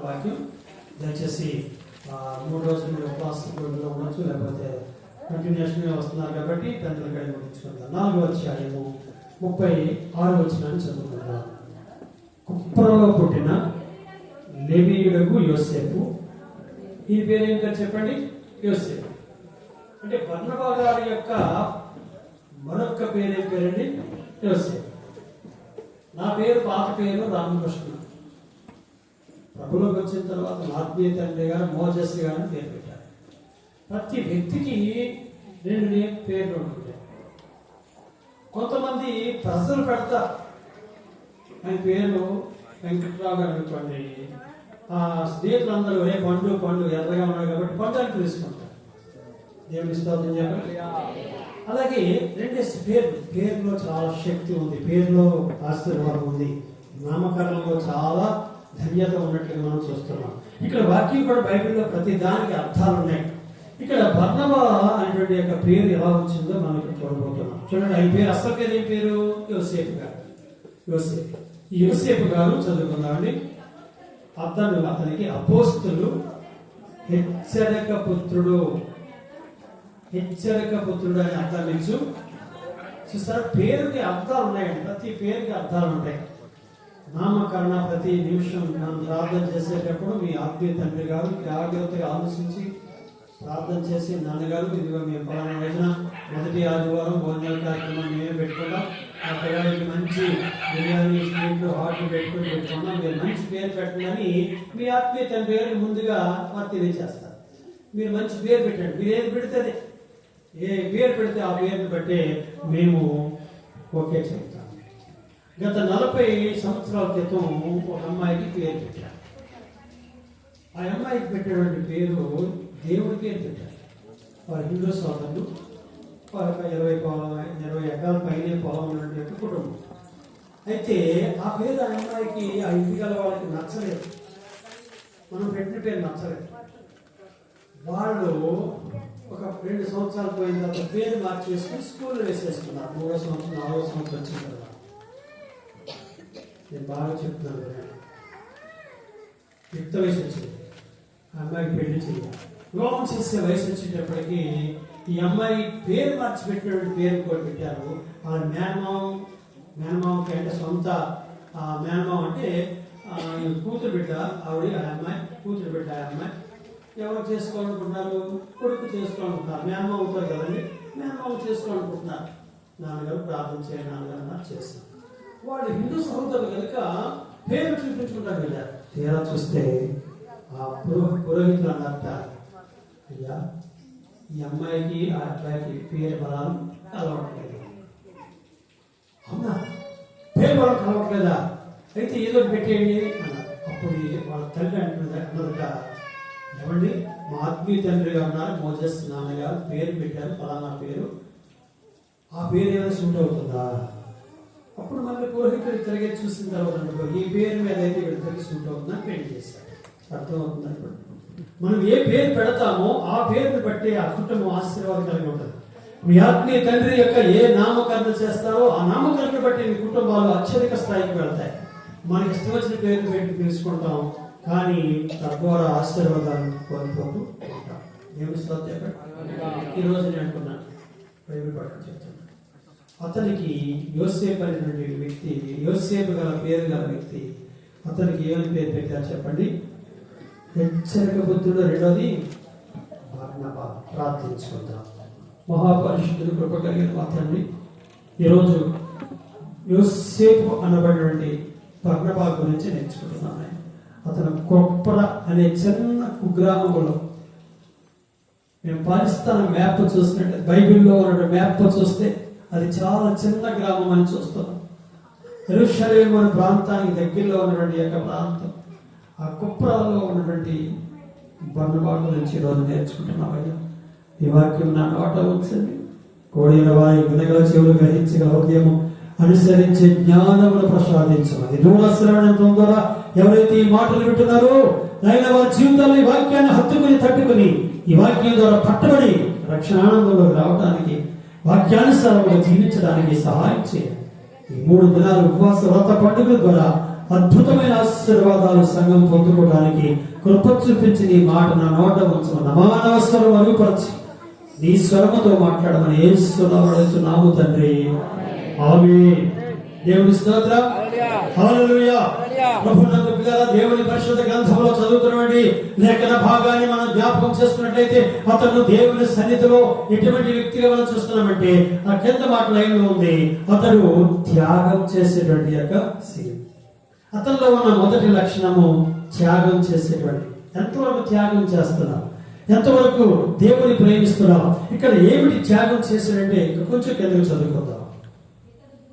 వాక్యం దయచేసి 3 రోజులు మీరు ఉపవాసంలో ఉండొచ్చు, లేకపోతే కంటిన్యూషన్గా వస్తున్నారు కాబట్టి పెద్దల కలిగి ముగించుకుందాం. 4వ అధ్యాయము 36వ వచనాన్ని చదువుకుందాం. కుప్రలో పుట్టిన లేవీయుడగు యోసేపు, ఈ పేరు ఏంటో చెప్పండి. యోసేపు అంటే బర్నబా గారి యొక్క మరొక పేరు ఏం పేరండి? యోసేపు. నా పేరు పాత పేరు రామకృష్ణ. ప్రభులోకి వచ్చిన తర్వాత ఆత్మీయ తండ్రి గారు మోజస్ గారు పేరు పెట్టారు. ప్రతి వ్యక్తికి 2 పేర్లు ఉంటుంటాయి. కొంతమంది ప్రజలు పెడతారు. ఆయన పేరు వెంకట్రావు గారు అనుకోండి, ఆ స్నేహితులందరూ పండు ఎర్రగా ఉన్నాయి కాబట్టి పండు అని పిలుచుకుంటారు. దేవుని స్తోత్రం చెప్పండి. అలాగే 2 పేరులో చాలా శక్తి ఉంది, పేరులో ఆశీర్వాదం ఉంది, నామకరణంలో చాలా ధన్యత ఉన్నట్లుగా మనం చూస్తున్నాం. ఇక్కడ వాక్యం కూడా బైబిల్లో ప్రతి దానికి అర్థాలు ఉన్నాయి. ఇక్కడ బర్నబా అనేటువంటి యొక్క పేరు ఎలా వచ్చిందో మనం ఇక్కడ చూడబోతున్నాం. చూడండి, ఆయన పేరు అసలు పేరు ఏం పేరు? యోసేపు గారు. ఈ యోసేపు గారు చదువుకున్నామండి. అతనికి అపోస్తులు హెచ్చరిక పుత్రుడు అని అర్థం ఇచ్చు. చూస్తారా, పేరుకి అర్థాలు ఉన్నాయండి. ప్రతి పేరుకి అర్థాలు ఉంటాయి. నామకరణ ప్రతి నిమిషం మనం ప్రార్థన చేసేటప్పుడు మీ ఆత్మీయ తండ్రి గారు జాగ్రత్తగా ఆలోచించి ప్రార్థన చేసి, నాన్నగారు ఇదిగో మేము పలానా రోజున మొదటి ఆదివారం భోజనాల కార్యక్రమం మేమే పెట్టుకున్నాం, ఆ పిల్లలకి మంచి బిర్యానీ స్వీట్లు హాట్లు పెట్టుకున్నాం, మీరు మంచి పేరు పెట్టండి మీ ఆత్మీయ తండ్రి గారికి ముందుగా తెలియజేస్తారు. మీరు మంచి పేరు పెట్టండి. మీరు ఏది పెడితే ఏ పేరు పెడితే ఆ పేరుని బట్టి మేము ఓకే చెప్తాం. గత 40 సంవత్సరాల క్రితం ఒక అమ్మాయికి పేరు పెట్టారు. ఆ అమ్మాయికి పెట్టినటువంటి పేరు దేవుడి పేరు పెట్టారు. వారి హిందూ సోదరులు, వారికి 20 ఎకరాల పైనే పొలం ఉన్నటువంటి కుటుంబం. అయితే ఆ పేరు ఆ అమ్మాయికి ఆ ఇంటి గల వాళ్ళకి నచ్చలేదు. మనం పెట్టిన పేరు నచ్చలేదు. వాళ్ళు ఒక 2 సంవత్సరాలు పోయిన తర్వాత పేరు మార్చేసుకుని స్కూల్లో వేసేసుకున్నారు. 3వ సంవత్సరం 4వ సంవత్సరం వచ్చిన తర్వాత. నేను బాగా చెప్తున్నాను కదా, యుక్త వయసు వచ్చింది, ఆ అమ్మాయికి పెళ్లి చేయాలి. వివాహం చేసే వయసు వచ్చేటప్పటికి ఈ అమ్మాయి పేరు మార్చి పెట్టినటువంటి పేరు కూడా పెట్టారు. ఆ మేనమామకి అంటే సొంత మేనమామ అంటే కూతురు బిడ్డ ఆవిడ, ఆ అమ్మాయి కూతురు బిడ్డ. ఆ అమ్మాయి ఎవరు చేసుకోవాలనుకుంటున్నారు? కొడుకు చేసుకోవాలనుకుంటున్నారు. మేనమామ అవుతారు కదండి, మేనమామ చేసుకోవాలనుకుంటున్నారు. నాన్నగారు ప్రార్థన చేయాలి, నాన్నగారు చేస్తాను. వాళ్ళు హిందూ సహోదరులు కనుక పేరు చూపించుకుంటారు కదా. తీరా చూస్తే ఆ పురోహితులు అన్నట్ట, అయ్యా ఈ అమ్మాయికి ఆ అబ్బాయికి పేరు బలాలు కలవట్లేదు. అవునా, పేరు బలం కలవట్లేదా? అయితే ఏదో పెట్టేయండి అన్నారు. అప్పుడు వాళ్ళ తల్లి అంటున్నదట, ఏమండి మా ఆత్మీయ తండ్రిగా ఉన్నారు మోజస్ నాన్నగారు పేరు పెట్టారు, ఫలానా పేరు, ఆ పేరు ఏమైనా సూట్ అవుతుందా? అప్పుడు మళ్ళీ పురోహితుడు తిరిగి చూసిన తర్వాత ఈ పేరు మీద అయితే వీళ్ళకి సూట్ అవుతుందని పెళ్లి చేశారు. అర్థమవుతుందని మనం ఏ పేరు పెడతామో ఆ పేరుని బట్టి ఆ కుటుంబం ఆశీర్వాదం కలిగి ఉంటుంది. మీ ఆత్మీయ తండ్రి యొక్క ఏ నామకరణ చేస్తారో ఆ నామకరణ బట్టి మీ కుటుంబాలు అత్యధిక స్థాయికి వెళ్తాయి. మనకి ఇష్టం వచ్చిన పేరు పెట్టి పిలుచుకుంటాం, కానీ తద్వారా ఆశీర్వాదాలను కోల్పోతూ ఉంటాం. దేవుని స్తోత్రం చెప్పండి. ఈ రోజు నేను అనుకున్నాను, బైబిల్ పట్టుకుని చెప్తాను. అతనికి యోసేపు అనేటువంటి వ్యక్తి, యోసేపు గల పేరు గల వ్యక్తి, అతనికి ఏమని పేరు పెట్టారు చెప్పండి? హెచ్చరిక బుద్ధుడు. 2వది బర్నబా. ప్రార్థించుకుందాం. మహాపరిశుద్ధుడు కృప కలిగిన మా తండ్రి, ఈరోజు యోసేపు అనబడినటువంటి బర్నబా గురించి నేర్చుకుంటున్నాను. అతను కొప్పర అనే చిన్న కుగ్రామంలో, మేము పాకిస్తాన్ మ్యాప్ చూసినట్టు బైబిల్లో ఉన్న మ్యాప్ చూస్తే అది చాలా చిన్న గ్రామం అని చూస్తున్నాం. యెరూషలేము అనే ప్రాంతానికి దగ్గరలో ఉన్నటువంటి యొక్క ప్రాంతం, ఆ కుప్రాలో ఉన్నటువంటి బర్నబా గురించి ఈరోజు నేర్చుకుంటున్నామయ్యా. ఈ వాక్యం నా నోట ఉంచండి. కోడిన వారి వినగల చెవులు గ్రహించగల హృదయము అనుసరించే జ్ఞానమును ప్రసాదించమని దూరశ్రవణం ద్వారా ఎవరైతే ఈ మాటలు వింటున్నారో ఆయన వారి జీవితాల్లో ఈ వాక్యాన్ని హత్తుకుని తట్టుకుని ఈ వాక్యం ద్వారా పట్టబడి రక్షణ ఆనందంలోకి రావడానికి, వాక్యానుసారంగా జీవించడానికి సహాయం చేయండి. ఈ 3 దినాలు ఉపవాస వ్రత పండుగల ద్వారా అద్భుతమైన ఆశీర్వాదాలు సంఘం పొందుకోవడానికి కృప చూపించి నీ మాట నా నోట ఉంచు నమానవసరం అరుగుపరచి నీ స్వరముతో మాట్లాడమని ఏస్తున్నాము తండ్రి. ఆమేన్. దేవుని స్తోత్రం. హల్లెలూయా. ప్రభునందు పిల్లల దేవుని పరిశుద్ధ గ్రంథంలో చదువుతున్నటువంటి లేఖన భాగాన్ని మనం జ్ఞాపకం చేసుకున్నట్లయితే అతను దేవుని సన్నిధిలో ఎటువంటి వ్యక్తిగా మనం చూస్తున్నామంటే ఆ కింద మాట లైన్లో ఉంది, అతడు త్యాగం చేసేటువంటి యొక్క శీలం. అతనిలో ఉన్న మొదటి లక్షణము త్యాగం చేసేటువంటి. ఎంతవరకు త్యాగం చేస్తున్నాం, ఎంతవరకు దేవుని ప్రేమిస్తున్నాం. ఇక్కడ ఏమిటి త్యాగం చేశాడంటే ఇంకా కొంచెం కిందకు చదువుకుందాం.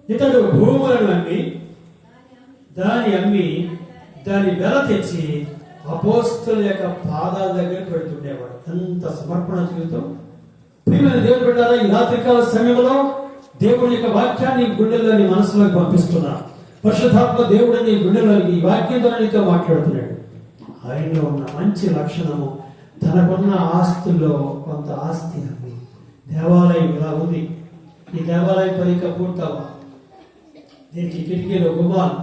ఇతడు భూములను అమ్మి దాని వెల తెచ్చి అపోస్తలుల యొక్క పాదాల దగ్గర పెడుతుండేవాడు. ఎంత సమర్పణ జీవితం. ప్రియమైన దేవుని బిడ్డలారా, ఈ రాత్రికాల సమయంలో దేవుని యొక్క వాక్యాన్ని గుండెల్లోని మనసులోకి పంపిస్తున్నా. పరిశుద్ధాత్మ దేవుడు నీ గుండెలోకి ఈ వాక్యం ద్వారా నీతో మాట్లాడుతున్నాడు. ఆయనలో ఉన్న మంచి లక్షణము తనకున్న ఆస్తుల్లో కొంత ఆస్తి అమ్మి దేవాలయం ఇలా ఉంది, ఈ దేవాలయం పని ఇంకా పూర్తవా, దీనికి కిటికీలు గుమ్మాలు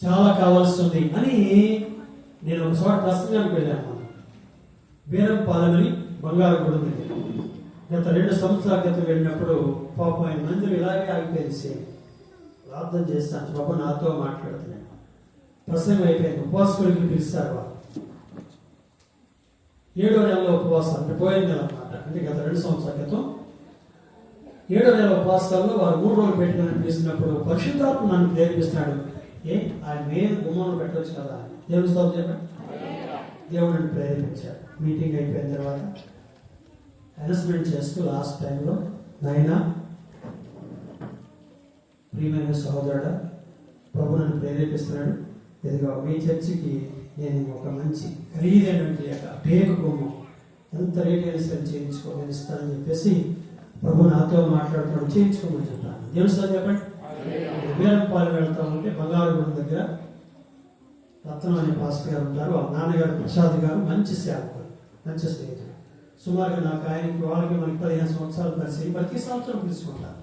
చాలా కావాల్సింది అని నేను ఒక చోట ప్రసంగానికి వెళ్ళాను. బేరంపాలెమని బంగారు గుడి ఉంది. గత 2 సంవత్సరాల క్రితం వెళ్ళినప్పుడు పాపం ఆయన మందిరం ఇలాగే ఆగిపోయింది. ప్రార్థన చేస్తాను, బాబు నాతో మాట్లాడుతున్నాను. ప్రసంగం అయిపోయింది. ఉపవాసకుడికి పిలుస్తారు. వాళ్ళు 7వ నెలలో ఉపవాసం అంటే పోయిన నెల అన్నమాట. అంటే గత 2 సంవత్సరాల క్రితం 7వ నెల ఉపవాసాల్లో వారు 3 రోజులు పెట్టిన పిలిచినప్పుడు పరిశుద్ధాత్మ నన్ను ప్రేరేపిస్తున్నాడు. ఆయన మీద గుమ్మంలో పెట్టవచ్చు కదా. దేవుని స్తోత్రం చెప్పండి. దేవుడిని ప్రేరేపించాడు. మీటింగ్ అయిపోయిన తర్వాత అనౌన్స్మెంట్ చేస్తూ లాస్ట్ టైంలో, నాయనా ప్రియమైన సహోదరుడా, ప్రభు నన్ను ప్రేరేపిస్తున్నాడు, ఇదిగో మీ చర్చికి నేను ఒక మంచి ఖరీదైనటువంటి టేకు గుమ్మం ఎంత రేట్ అయినా సరే చేయించుకోమని ఇస్తానని చెప్పేసి ప్రభు నాతో మాట్లాడుతున్నాడు. చేయించుకోమని చెప్పాను. దేవుని స్తోత్రం చెప్పండి. బేరంపాలెం వెళ్తా ఉంటే బంగారు గుడి దగ్గర రత్నం అనే పాస్టర్ గారు ఉంటారు. వాళ్ళ నాన్నగారు ప్రసాద్ గారు మంచి సేవకులు, మంచి స్నేహితులు. సుమారుగా నాకు ఆయనకి వాళ్ళకి మనకి 15 సంవత్సరాలు కలిసి ప్రతి సంవత్సరం పిలుచుకుంటాను.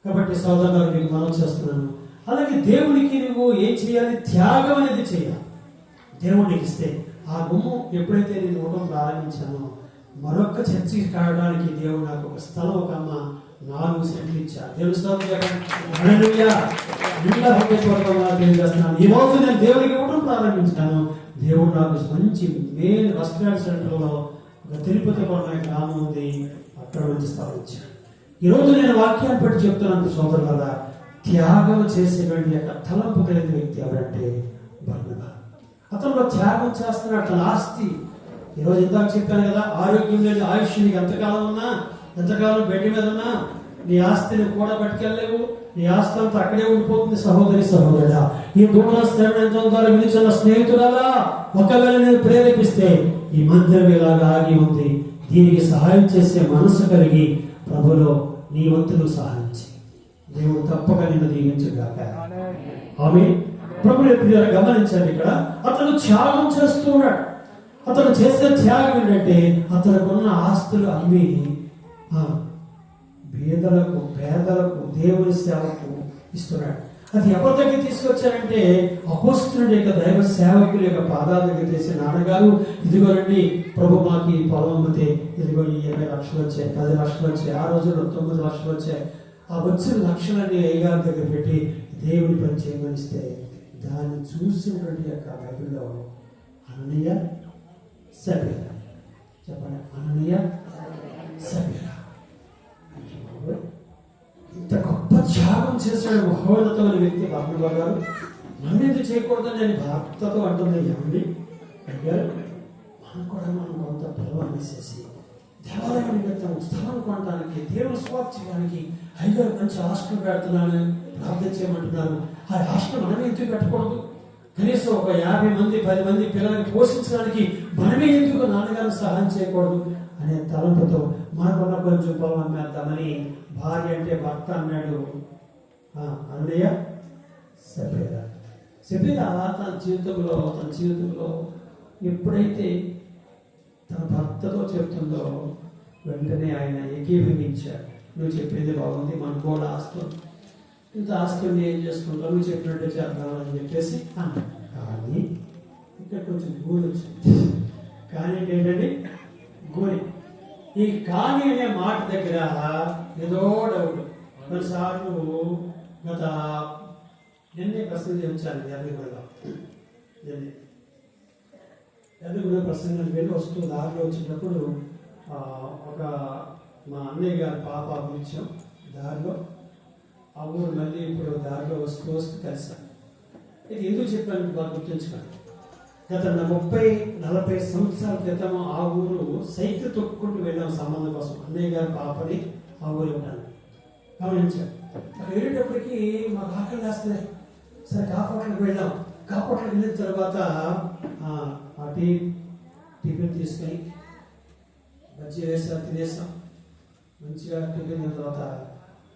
కాబట్టి సోదరు గారు మీకు మనం చేస్తున్నాను. అలాగే దేవునికి నువ్వు ఏం చేయాలి? త్యాగం అనేది చేయాలి. దేవుడికి ఇస్తే ఆ గుమ్మం ఎప్పుడైతే నేను ఇవ్వడం ప్రారంభించానో మరొక చర్చికి కావడానికి దేవుడు నాకు ఒక స్థలం, ఒక అమ్మ 4 సెంట్లు ఇచ్చారు. దేవుని స్తోత్రం చెప్పండి. హల్లెలూయా. తెలియజేస్తున్నాను. ఈ రోజు నేను దేవుడికి ఇవ్వడం ప్రారంభించాను. దేవుడు నాకు మంచి మెయిన్ హాస్పిటల్ సెంటర్లో ఒక తిరుపతి అనే గ్రామం ఉంది, అక్కడ మంచి స్థలం ఇచ్చాను. ఈ రోజు నేను వాక్యాన్ని బట్టి చెప్తున్నాను సోదరు కదా, త్యాగం చేసేటువంటి యొక్క తలంపు కలిగిన వ్యక్తి ఎవరంటే బర్నబా. అతను త్యాగం చేస్తున్నాడు. తన ఆస్తి, ఈరోజు ఇందాక చెప్పాను కదా, ఆరోగ్యం లేని ఆయుష్ నీకు ఎంతకాలం ఉన్నా, ఎంతకాలం బెడ్ మీద ఉన్నా నీ ఆస్తిని కూడా పట్టుకెళ్ళలేవు. నీ ఆస్తి అంతా అక్కడే ఉండిపోతుంది. సహోదరి సహోదరుడా, ఈ దూర స్థిరమైన వినిచిన స్నేహితురాలా, ఒకవేళ నేను ప్రేరేపిస్తే ఈ మందిరం ఇలాగా ఆగి ఉంది, దీనికి సహాయం చేసే మనసు కలిగి ప్రభులో నీ వంతులు సహాయం చేయి. దేవుడు తప్పక నిన్ను దీవించుగాక. ఆమేన్. ప్రభు ఎప్పుడు గమనించండి, ఇక్కడ అతను త్యాగం చేస్తూ ఉన్నాడు. అతను చేసే త్యాగం ఏంటంటే అతనుకున్న ఆస్తులు అమ్మి పేదలకు దేవుని సేవకు ఇస్తున్నాడు. అది ఎవరి దగ్గర తీసుకొచ్చారంటే అపోస్తలుడి యొక్క దైవ సేవకుల యొక్క పాదాల దగ్గర చేసే నాన్నగారు, ఇదిగోనండి ప్రభు మాకు ఈ పొలం అమ్మితే ఇదిగో ఈ 20 లక్షలు వచ్చాయి, 10 లక్షలు వచ్చాయి, ఆ రోజుల్లో 9 లక్షలు వచ్చాయి. ఆ వచ్చిన లక్షలన్నీ అయ్యగారి దగ్గర పెట్టి దేవుని పని చేయమనిస్తే దాన్ని చూసినటువంటి యొక్క బైబిల్లో అననీయ సఫీరా, చెప్పండి, అననీయ సఫీరా ఇంత గొప్ప త్యాగం చేశాడు మహోన్నతమైన వ్యక్తి బర్నబా గారు. నన్ను చేయకూడదని నేను భర్తతో అంటుంది, ఏమండి అయ్యారు మనం కొంత పొలం వేసేసి దేవాలయం నిమిత్తం స్థలం కొనడానికి, దేవుని స్వాప్ చేయడానికి అయ్యారు మంచి హాస్టల్ పెడుతున్నాను ప్రార్థన చేయమంటున్నారు. ఆ హాస్టల్ మనమే ఎందుకు పెట్టకూడదు? కనీసం ఒక 50 మంది 10 మంది పిల్లల్ని పోషించడానికి మనమే ఎందుకు నాన్నగారికి సహాయం చేయకూడదు అనే తలంపుతో మనకున్న కొంచెం పొలం అమ్మేద్దామని భార్య అంటే భర్త అన్నాడు. అన్నయ్య సఫీరా తన జీవితంలో ఎప్పుడైతే తన భర్తతో చెప్తుందో వెంటనే ఆయన ఏకీభవించాడు. నువ్వు చెప్పేది బాగుంది, మనకు కూడా ఆస్తి ఇంత ఆస్తిని ఏం చేసుకుంటాం, నువ్వు చెప్పినట్టే చేద్దామని చెప్పేసి అన్నాడు. కానీ ఇక్కడ కొంచెం గూలి వచ్చింది. కానీ ఏంటండి గూలి. ఈ కానీ అనే మాట దగ్గర ఏదో డౌట్. కొన్నిసార్లు గత నిన్నే ప్రసంగం వచ్చాను ఎర్రగూడలో. ఎర్రగూడ ప్రసంగం వెళ్ళి వస్తూ దారిలో వచ్చినప్పుడు ఒక మా అన్నయ్య గారి పాప పిలిచాం దారిలో. ఆ ఊరు మళ్ళీ ఇప్పుడు దారిలో వస్తూ వస్తూ కలిసాను. ఇది ఎందుకు చెప్పాను బాగా గుర్తుంచుకోండి. గత 30-40 సంవత్సరాల క్రితం ఆ ఊరు సైకిల్ తొక్కుకుంటూ వెళ్ళాం సంబంధం కోసం. అన్నయ్య గారి పాపని ఆ ఊరు ఉంటాను గమనించాను. అక్కడ వెళ్ళేటప్పటికి మాకు ఆకలి వేస్తుంది. సరే కాపాట్లకు వెళ్ళాం. కాపాట్లకు వెళ్ళిన తర్వాత ఆ టిఫిన్ తీసుకొని బజ్జీ వేసాం, తినేసాం. మంచిగా టిఫిన్ అయిన తర్వాత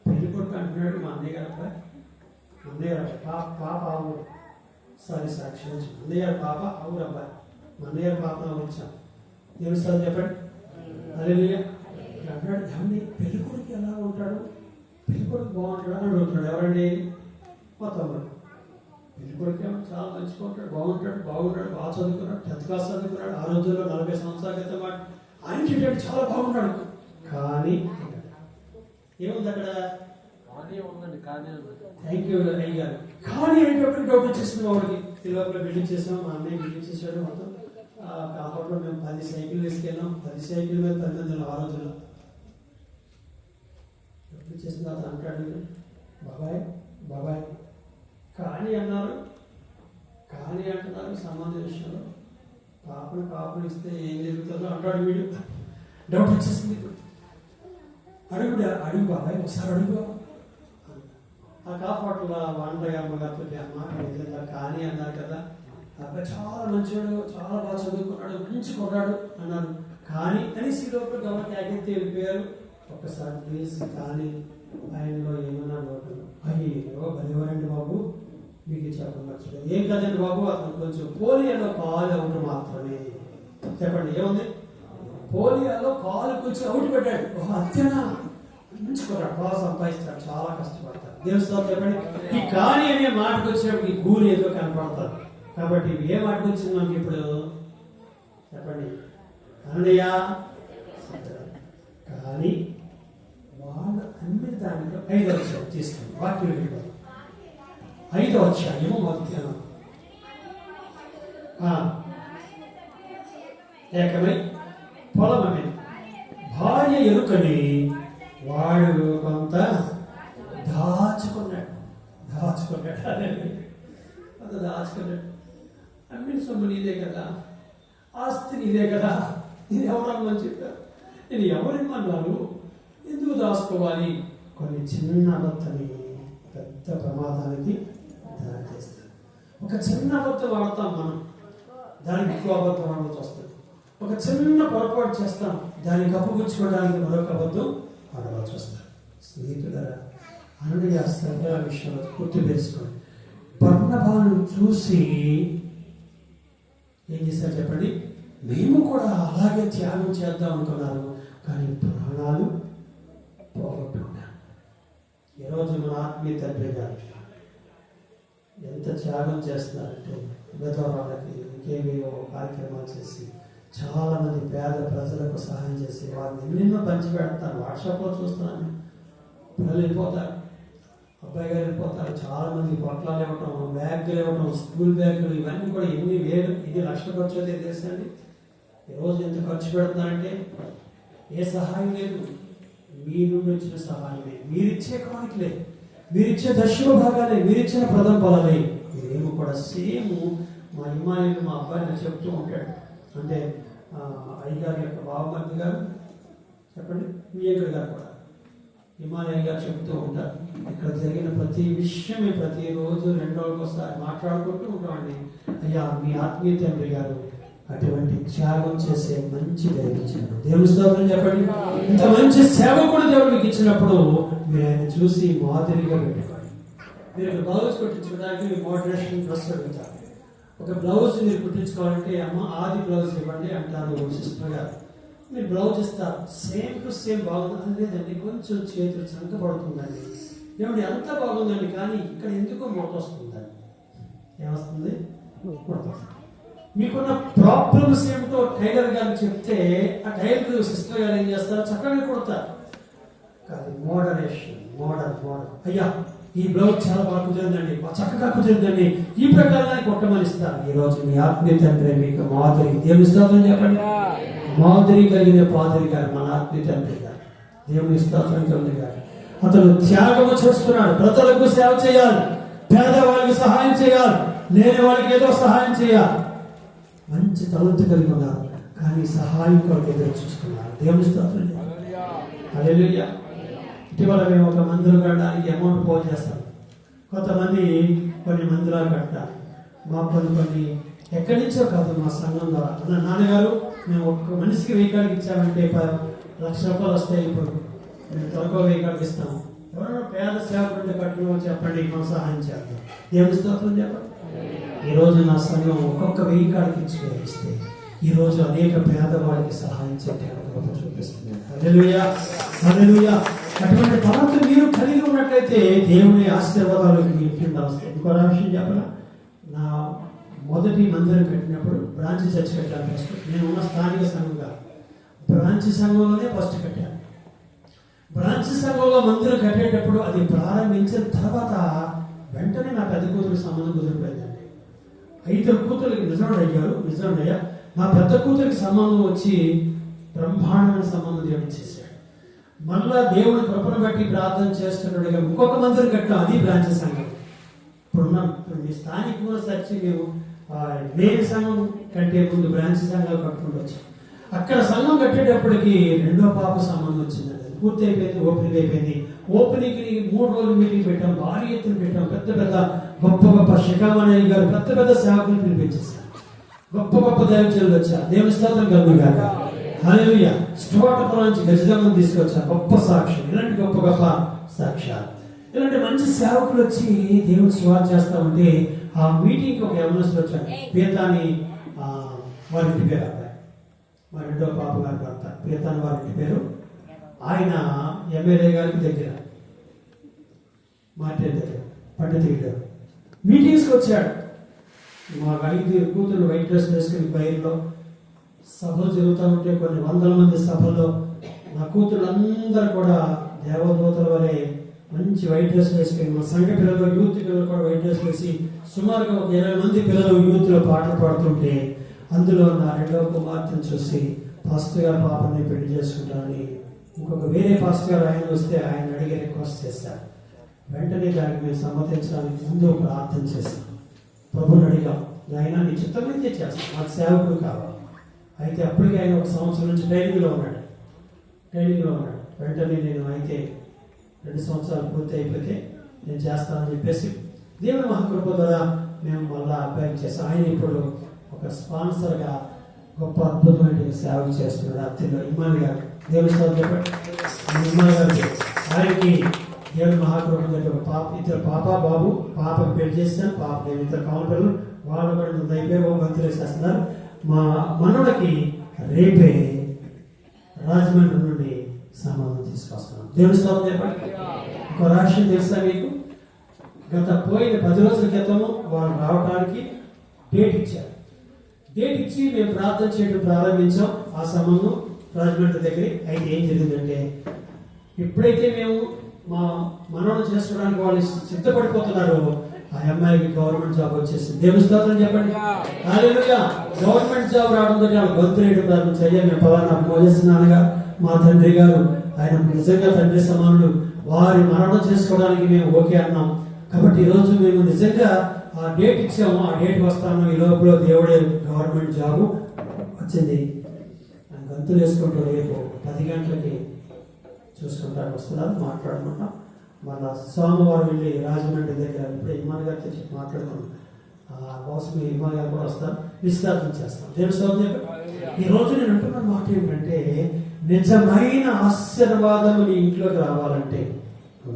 పెళ్లి కొడుకు అంటున్నాడు మా అన్నయ్య గారు అబ్బాయి. అన్నయ్య గారు పాప ఆ ఊరు. సారీ క్షమించు. అన్నయ్య గారు పాప ఆ ఊరు అబ్బాయి. మా అన్నయ్య గారు పాప వచ్చాం. ఏమి సార్ చెప్పండి. అదే అంటాడు, ఏమండి పెళ్లి కొడుకు ఎలా ఉంటాడు, పెళ్లి కొడుకు బాగుంటాడు అని అడుగుతున్నాడు. ఎవరండి? మా తమ్ముడు. పెళ్లి కొడుకు ఏమో చాలా మంచిగా ఉంటాడు, బాగుంటాడు, బాగా చదువుకున్నాడు, 10th క్లాస్ చదువుకున్నాడు. ఆ రోజుల్లో 40 సంవత్సరాల క్రితం ఆయన చెప్పాడు చాలా బాగున్నాడు. కానీ ఏముంది అక్కడ? థ్యాంక్ యూ అయ్యారు. కానీ అయినప్పుడు డౌట్ వచ్చేసింది వాడికి. తిరుపతిలో బిల్డింగ్ చేసాం, మా అన్నయ్య బిల్డింగ్ చేశాడు. మొత్తం కాపాడులో మేము 10 సైకిల్ తీసుకెళ్ళాం. 10 సైకిల్ మీద 18 ఆ రోజుల్లో ఎప్పుడు చేసిన తర్వాత అంటాడు, బాబాయ్ కానీ అన్నారు. కానీ అంటున్నారు సంబంధం విషయంలో. పాపను ఇస్తే ఏం జరుగుతుందో అంటాడు వీడు. డౌట్ వచ్చేసింది. అడుగు బాబాయ్, ఒకసారి అడుగు. ఆ కాపాట్ల వాండయ్య అమ్మగారితో అమ్మ కానీ అన్నారు కదా, అబ్బాయి చాలా మంచివాడు, చాలా బాగా చదువుకున్నాడు, మంచి కొన్నాడు అన్నారు. కానీ కనీసం లోపల గవర్నమెంట్ యాగెత్తి వెళ్ళిపోయారు. ఒక్కసారి ప్లీజ్ కానీ ఆయనలో ఏమన్నా లోటు. అయ్యో బలివరండి బాబు, మీకు చెప్పవచ్చు. ఏం కదండి బాబు, అతను కొంచెం పోలియోలో కాలు అవుట్ మాత్రమే. చెప్పండి ఏముంది? పోలియోలో కాలు కొంచెం అవుట్ పెట్టాడు. అత్యనా మంచుకోరాడు, బాగా సంపాదిస్తాడు, చాలా కష్టపడతాడు. దేవస్థానం చెప్పండి. ఈ కానీ అనే మాటకు వచ్చినప్పుడు ఈ గూలి ఏదో కనపడతారు. కాబట్టి ఏ మాటకు వచ్చింది మనకి ఇప్పుడు చెప్పండి? అన్నయ్య. కానీ వాళ్ళు అన్ని దాంట్లో 5వ అధ్యాయం తీసుకోండి. వాక్యం 5వ అధ్యాయము మొదటి ఏకమై పొలమని భార్య ఎరుకని వాడు కొంత దాచుకున్నాడు. అంత దాచుకున్నాడు. అమ్మిన సొమ్ము నీదే కదా, ఆస్తి నీదే కదా, నేను ఎవరమ్మని చెప్పారు, నేను ఎవరిమ్మన్నాను, ఎందుకు దాచుకోవాలి? కొన్ని చిన్న అబద్ధని పెద్ద ప్రమాదానికి దారితీస్తాయి. ఒక చిన్న అబద్ధం వాడతాం మనం, దానికి ఎక్కువ అబద్ధం వాడాల్సి వస్తుంది. ఒక చిన్న పొరపాటు చేస్తాం, దాన్ని కప్పుపుచ్చుకోవడానికి మరొక అబద్ధం ఆడవలసి వస్తుంది. స్నేహితులారా, అననీయ సరళ విషయంలో గుర్తు తెలుసుకోండి. బర్నబాను చూసి ఏం చేశారు చెప్పండి? మేము కూడా అలాగే త్యాగం చేద్దాం అనుకున్నారు, కానీ ప్రాణాలు పోగొట్టుకున్నాం. ఈరోజు మన ఆత్మీయ తండ్రి గారు ఎంత త్యాగం చేస్తున్నారంటే, విధవరాళ్ళకి ఇంకేమేవో కార్యక్రమాలు చేసి చాలా మంది పేద ప్రజలకు సహాయం చేసి వారిని ఎన్నెన్నో పంచి పెడతారు. వాట్సాప్లో చూస్తున్నాను, పిల్లలు వెళ్ళిపోతారు, అబ్బాయి గారు వెళ్ళిపోతారు. చాలా మంది పొట్లాలు ఇవ్వటం, బ్యాగులు ఇవ్వటం, స్కూల్ బ్యాగులు, ఇవన్నీ కూడా ఎన్ని లక్షల ఖర్చు అయితే తెలుసండి. ఈరోజు ఎంత ఖర్చు పెడుతున్నారంటే ఏ సహాయం లేదు, మీ నుండి వచ్చిన సహాయమే, మీరిచ్చే కానుకలే, మీరిచ్చే దశమ భాగాలే, మీరిచ్చిన ప్రథమ ఫలాలే. మేము కూడా సేమ్ మా ఇమానుయేలు మా అబ్బాయిని చెప్తూ ఉంటాడు. అంటే అయ్యగారి యొక్క బావమర్ది గారు చెప్పండి, వివేకుడు గారు కూడా ఇమానుయేలు గారు చెప్తూ ఉంటారు. ఇక్కడ జరిగిన ప్రతి విషయమే ప్రతిరోజు 2 రోజులకు ఒకసారి మాట్లాడుకుంటూ ఉంటామండి. అయ్యా మీ ఆత్మీయ తండ్రి గారు అటువంటి త్యాగం చేసే మంచి దైవించారు. దేవుని స్తోత్రం చెప్పండి. ఇంత మంచి సేవ కూడా దేవుడు మీకు ఇచ్చినప్పుడు మీరు ఆయన చూసి మాదిరిగా పెట్టుకోండి. మీరు ఒక బ్లౌజ్ కుట్టించుకోవడానికి మోడరేషన్ డ్రెస్ అడుగుతారు. ఒక బ్లౌజ్ మీరు కుట్టించుకోవాలంటే అమ్మ ఆది బ్లౌజ్ ఇవ్వండి అంటారు సిస్టర్ గారు. మీరు బ్లౌజ్ ఇస్తారు, సేమ్ టు సేమ్ బాగుంది లేదండి, కొంచెం చేతులు చంకబడుతుందండి, ఏమంటే ఎంత బాగుందండి, కానీ ఇక్కడ ఎందుకో ముడత వస్తుందండి. ఏమొస్తుంది? ముడత వస్తుంది. మీకున్న ప్రాబ్లమ్స్ ఏమిటో టైలర్ గారు చెప్తే ఆ టైలర్ సిస్టర్ గారు ఏం చేస్తారు? చక్కగా కుడతారు. కానీ మోడర్న్ అయ్యా ఈ బ్లౌజ్ చాలా బాగా కుదిరిందండి, చక్కగా కుదిరిందండి, ఈ ప్రకారాన్ని కొట్టమని ఇస్తారు. ఈ రోజు మీ ఆత్మీయ తండ్రి మీకు మాదిరి దేవుని స్తోత్రం చెప్పండి. మాదిరి కలిగిన పాదిరి గారు మన ఆత్మీయ తండ్రి గారు, దేవుని స్తోత్రం కలిగిన గారు. అతను త్యాగము చేస్తున్నాడు. ప్రజలకు సేవ చేయాలి, పేదవాళ్ళకి సహాయం చేయాలి, లేని వాళ్ళకి ఏదో సహాయం చేయాలి. మంచి తలంతు కలిగి ఉన్నారు, కానీ సహాయం కొరకు ఎదురు చూస్తున్నారు. దేవుని స్తోత్రం. హల్లెలూయా. ఇటీవల మేము ఒక మందిరం కట్టడానికి అమౌంట్ పోల్ చేస్తాం. కొంతమంది కొన్ని మందిరాలు కట్టాలి, మాకు కొన్ని ఎక్కడి నుంచో కాదు, మా సంఘం ద్వారా. నాన్నగారు మేము ఒక్క మనిషికి 1000 కాడికి ఇచ్చామంటే 1,00,000 రూపాయలు వస్తాయి. ఇప్పుడు మేము త్వరగా 1000 కాడికి ఇస్తాము. ఎవరైనా పేద సేవకులు కట్టుకుని చెప్పండి, మనం సహాయం చేద్దాం. దేవుని స్తోత్రం చెప్పండి. ఈ రోజు నా సంఘం ఒక్కొక్క 1000 కాడికి ఇస్తే ఈ రోజు అనేక పేదవాళ్ళకి సహాయం చేయడానికి చూపిస్తుంది. హల్లెలూయా, హల్లెలూయా. అటువంటి పరత మీరు కలిగి ఉన్నట్లయితే దేవుని ఆశీర్వాదాలు వస్తాయి. ఇంకో విషయం చెప్పనా, నా మొదటి మందిరం కట్టినప్పుడు బ్రాంచ్ చర్చ్ కట్టాను. ఫస్ట్ నేను ఉన్న స్థానిక సంఘంగా బ్రాంచ్ సంఘంలోనే ఫస్ట్ కట్టాను. బ్రాంచ్ సంఘంలో మందిరం కట్టేటప్పుడు అది ప్రారంభించిన తర్వాత వెంటనే నా పెద్ద కూతురు సంబంధం కుదిరిపోయిందండి. 5 కూతురికి నిజమయ్యా నా పెద్ద కూతురికి సంబంధం వచ్చి బ్రహ్మాండమైన సంబంధం దేవుడు చేశాడు. మళ్ళా దేవుని కృపను బట్టి ప్రార్థన చేస్తున్నాడుగా ఇంకొక మందిరం కట్టాం, అది బ్రాంచ్ సంఘం. ఇప్పుడు మీ స్థానిక సచ్చి మేము మెయిన్ సంఘం కంటే ముందు బ్రాంచ్ సంఘాలు కట్టుకుంటూ అక్కడ సంఘం కట్టేటప్పటికి 2వ పాప సంబంధం వచ్చిందండి. పూర్తి అయిపోయింది, ఓపెనింగ్ అయిపోయింది. ఓపెనింగ్ 3 రోజులు మీటింగ్ పెట్టాం, భారీ ఎత్తున పెట్టాం. పెద్ద గొప్ప శిఖామణి గారు పెద్ద సేవకులు పిలిపించేశారు. గొప్ప దైవజనులు వచ్చారు. దేవుని స్తోత్రం కలుగుగాక. హల్లెలూయా. స్టోటపురం నుంచి గజదమ్మని తీసుకొచ్చారు. గొప్ప సాక్ష్యం. ఇలాంటి గొప్ప సాక్ష్యాలు, ఇలాంటి మంచి సేవకులు వచ్చి దేవుని సేవ చేస్తా ఉంటే ఆ మీటింగ్కి ఒక ఎవరినెస్ వచ్చాడు. పీతాని వారింటి పేరు అబ్బాయి, మా 2వ పాప గారి భర్త పీతాని వారింటి పేరు. ఆయన ఎమ్మెల్యే గారికి దగ్గర, మార్టే దగ్గర, పండితుడు మీటింగ్స్కి వచ్చాడు. మా 5 కూతురు వైట్ డ్రెస్ వేసుకుని బయలులో సభలు జరుగుతూ ఉంటే కొన్ని 100 మంది సభల్లో నా కూతురులందరూ కూడా దేవదూతల వలె మంచి వైట్ డ్రెస్ వేసుకుని, మా సంఘ పిల్లలు యూత్ పిల్లలు కూడా వైట్ డ్రెస్ వేసి సుమారుగా ఒక 20 మంది పిల్లలు యూత్లో పాటలు పాడుతుంటే అందులో నా 2వ కుమార్తెను చూసి పాస్టర్ గారు పాపని పెళ్లి చేసుకుంటానని ఇంకొక వేరే పాస్టర్ గారు ఆయన వస్తే ఆయన అడిగి రిక్వెస్ట్ చేశారు. వెంటనే దానికి మేము సమ్మతించడానికి ముందు ప్రార్థన చేశాం. ప్రభుని అడిగాం, ఆయన నీ చిత్తమైతే చేస్తాం, మాకు సేవకుడు కావాలి. అయితే అప్పటికే ఆయన 1 సంవత్సరం నుంచి ట్రైనింగ్లో ఉన్నాడు. వెంటనే నేను అయితే 2 సంవత్సరాలు పూర్తి అయిపోతే నేను చేస్తానని చెప్పేసి దేవుని మహాకృప ద్వారా మేము మళ్ళా అబ్బాయి చేస్తాం. ఆయన ఇప్పుడు ఒక స్పాన్సర్గా గొప్ప అద్భుతమైన సేవ చేస్తున్నాడు. అత్తిలో ఇమ్మాన్ గారు, దేవుని చెప్పండి. ఇమ్మాన్ గారు ఆయనకి దేవుని మహాకృప ఒక పాప, 2 పాప బాబు. పాపకు పెళ్లి చేస్తాను, పాప 2 కావాలి పిల్లలు, వాళ్ళు కూడా దైవ భక్తులు చేస్తున్నారు. మా మనోడికి రేపే రాజమండ్రి నుండి సంబంధం తీసుకొస్తున్నాం. దేవుని స్తోత్రం చెప్పండి. ఒక రాష్ట్రం తెలుసా మీకు? గత పోయిన 10 రోజుల క్రితము వాళ్ళు రావడానికి డేట్ ఇచ్చారు. డేట్ ఇచ్చి మేము ప్రార్థన చేయడం ప్రారంభించాం. ఆ సంబంధం రాజమండ్రి దగ్గర. అయితే ఏం జరిగిందంటే, ఎప్పుడైతే మేము మా మనోడు చేసుకోవడానికి వాళ్ళు సిద్ధపడిపోతున్నారు, ఆ అమ్మాయికి గవర్నమెంట్ జాబ్ వచ్చేసింది. దేవుని స్తోత్రం చెప్పండి. హల్లెలూయా. గవర్నమెంట్ జాబ్ రావడంతో వాళ్ళు గొంతులేయడం ప్రారంభించారు. మేము పలానా మోజెస్ నాన్నగా మా తండ్రి గారు, ఆయన నిజంగా తండ్రి సమానుడు, వారి మరణం చేసుకోవడానికి మేము ఓకే అన్నాం. కాబట్టి ఈరోజు మేము నిజంగా ఆ డేట్ ఇచ్చాము, ఆ డేట్ వస్తాము. ఈ లోపల దేవుడే గవర్నమెంట్ జాబు వచ్చింది. గంతులు వేసుకుంటూ రేపు 10 గంటలకి చూసుకుంటారు, వస్తున్నారు, మాట్లాడుకుంటాం. మన సోమవారం వెళ్ళి రాజమండ్రి దగ్గర ఇప్పుడు ఇమ్మాన్ గారు తెచ్చి మాట్లాడుకున్నాం. బహుశా మీ ఇమ్మాన్ గారు కూడా వస్తారు, నిశ్చితార్థం చేస్తాం. దేవుని ఈ రోజు నేను అంటున్న మాట ఏమిటంటే, నిజమైన ఆశీర్వాదము నీ ఇంట్లోకి రావాలంటే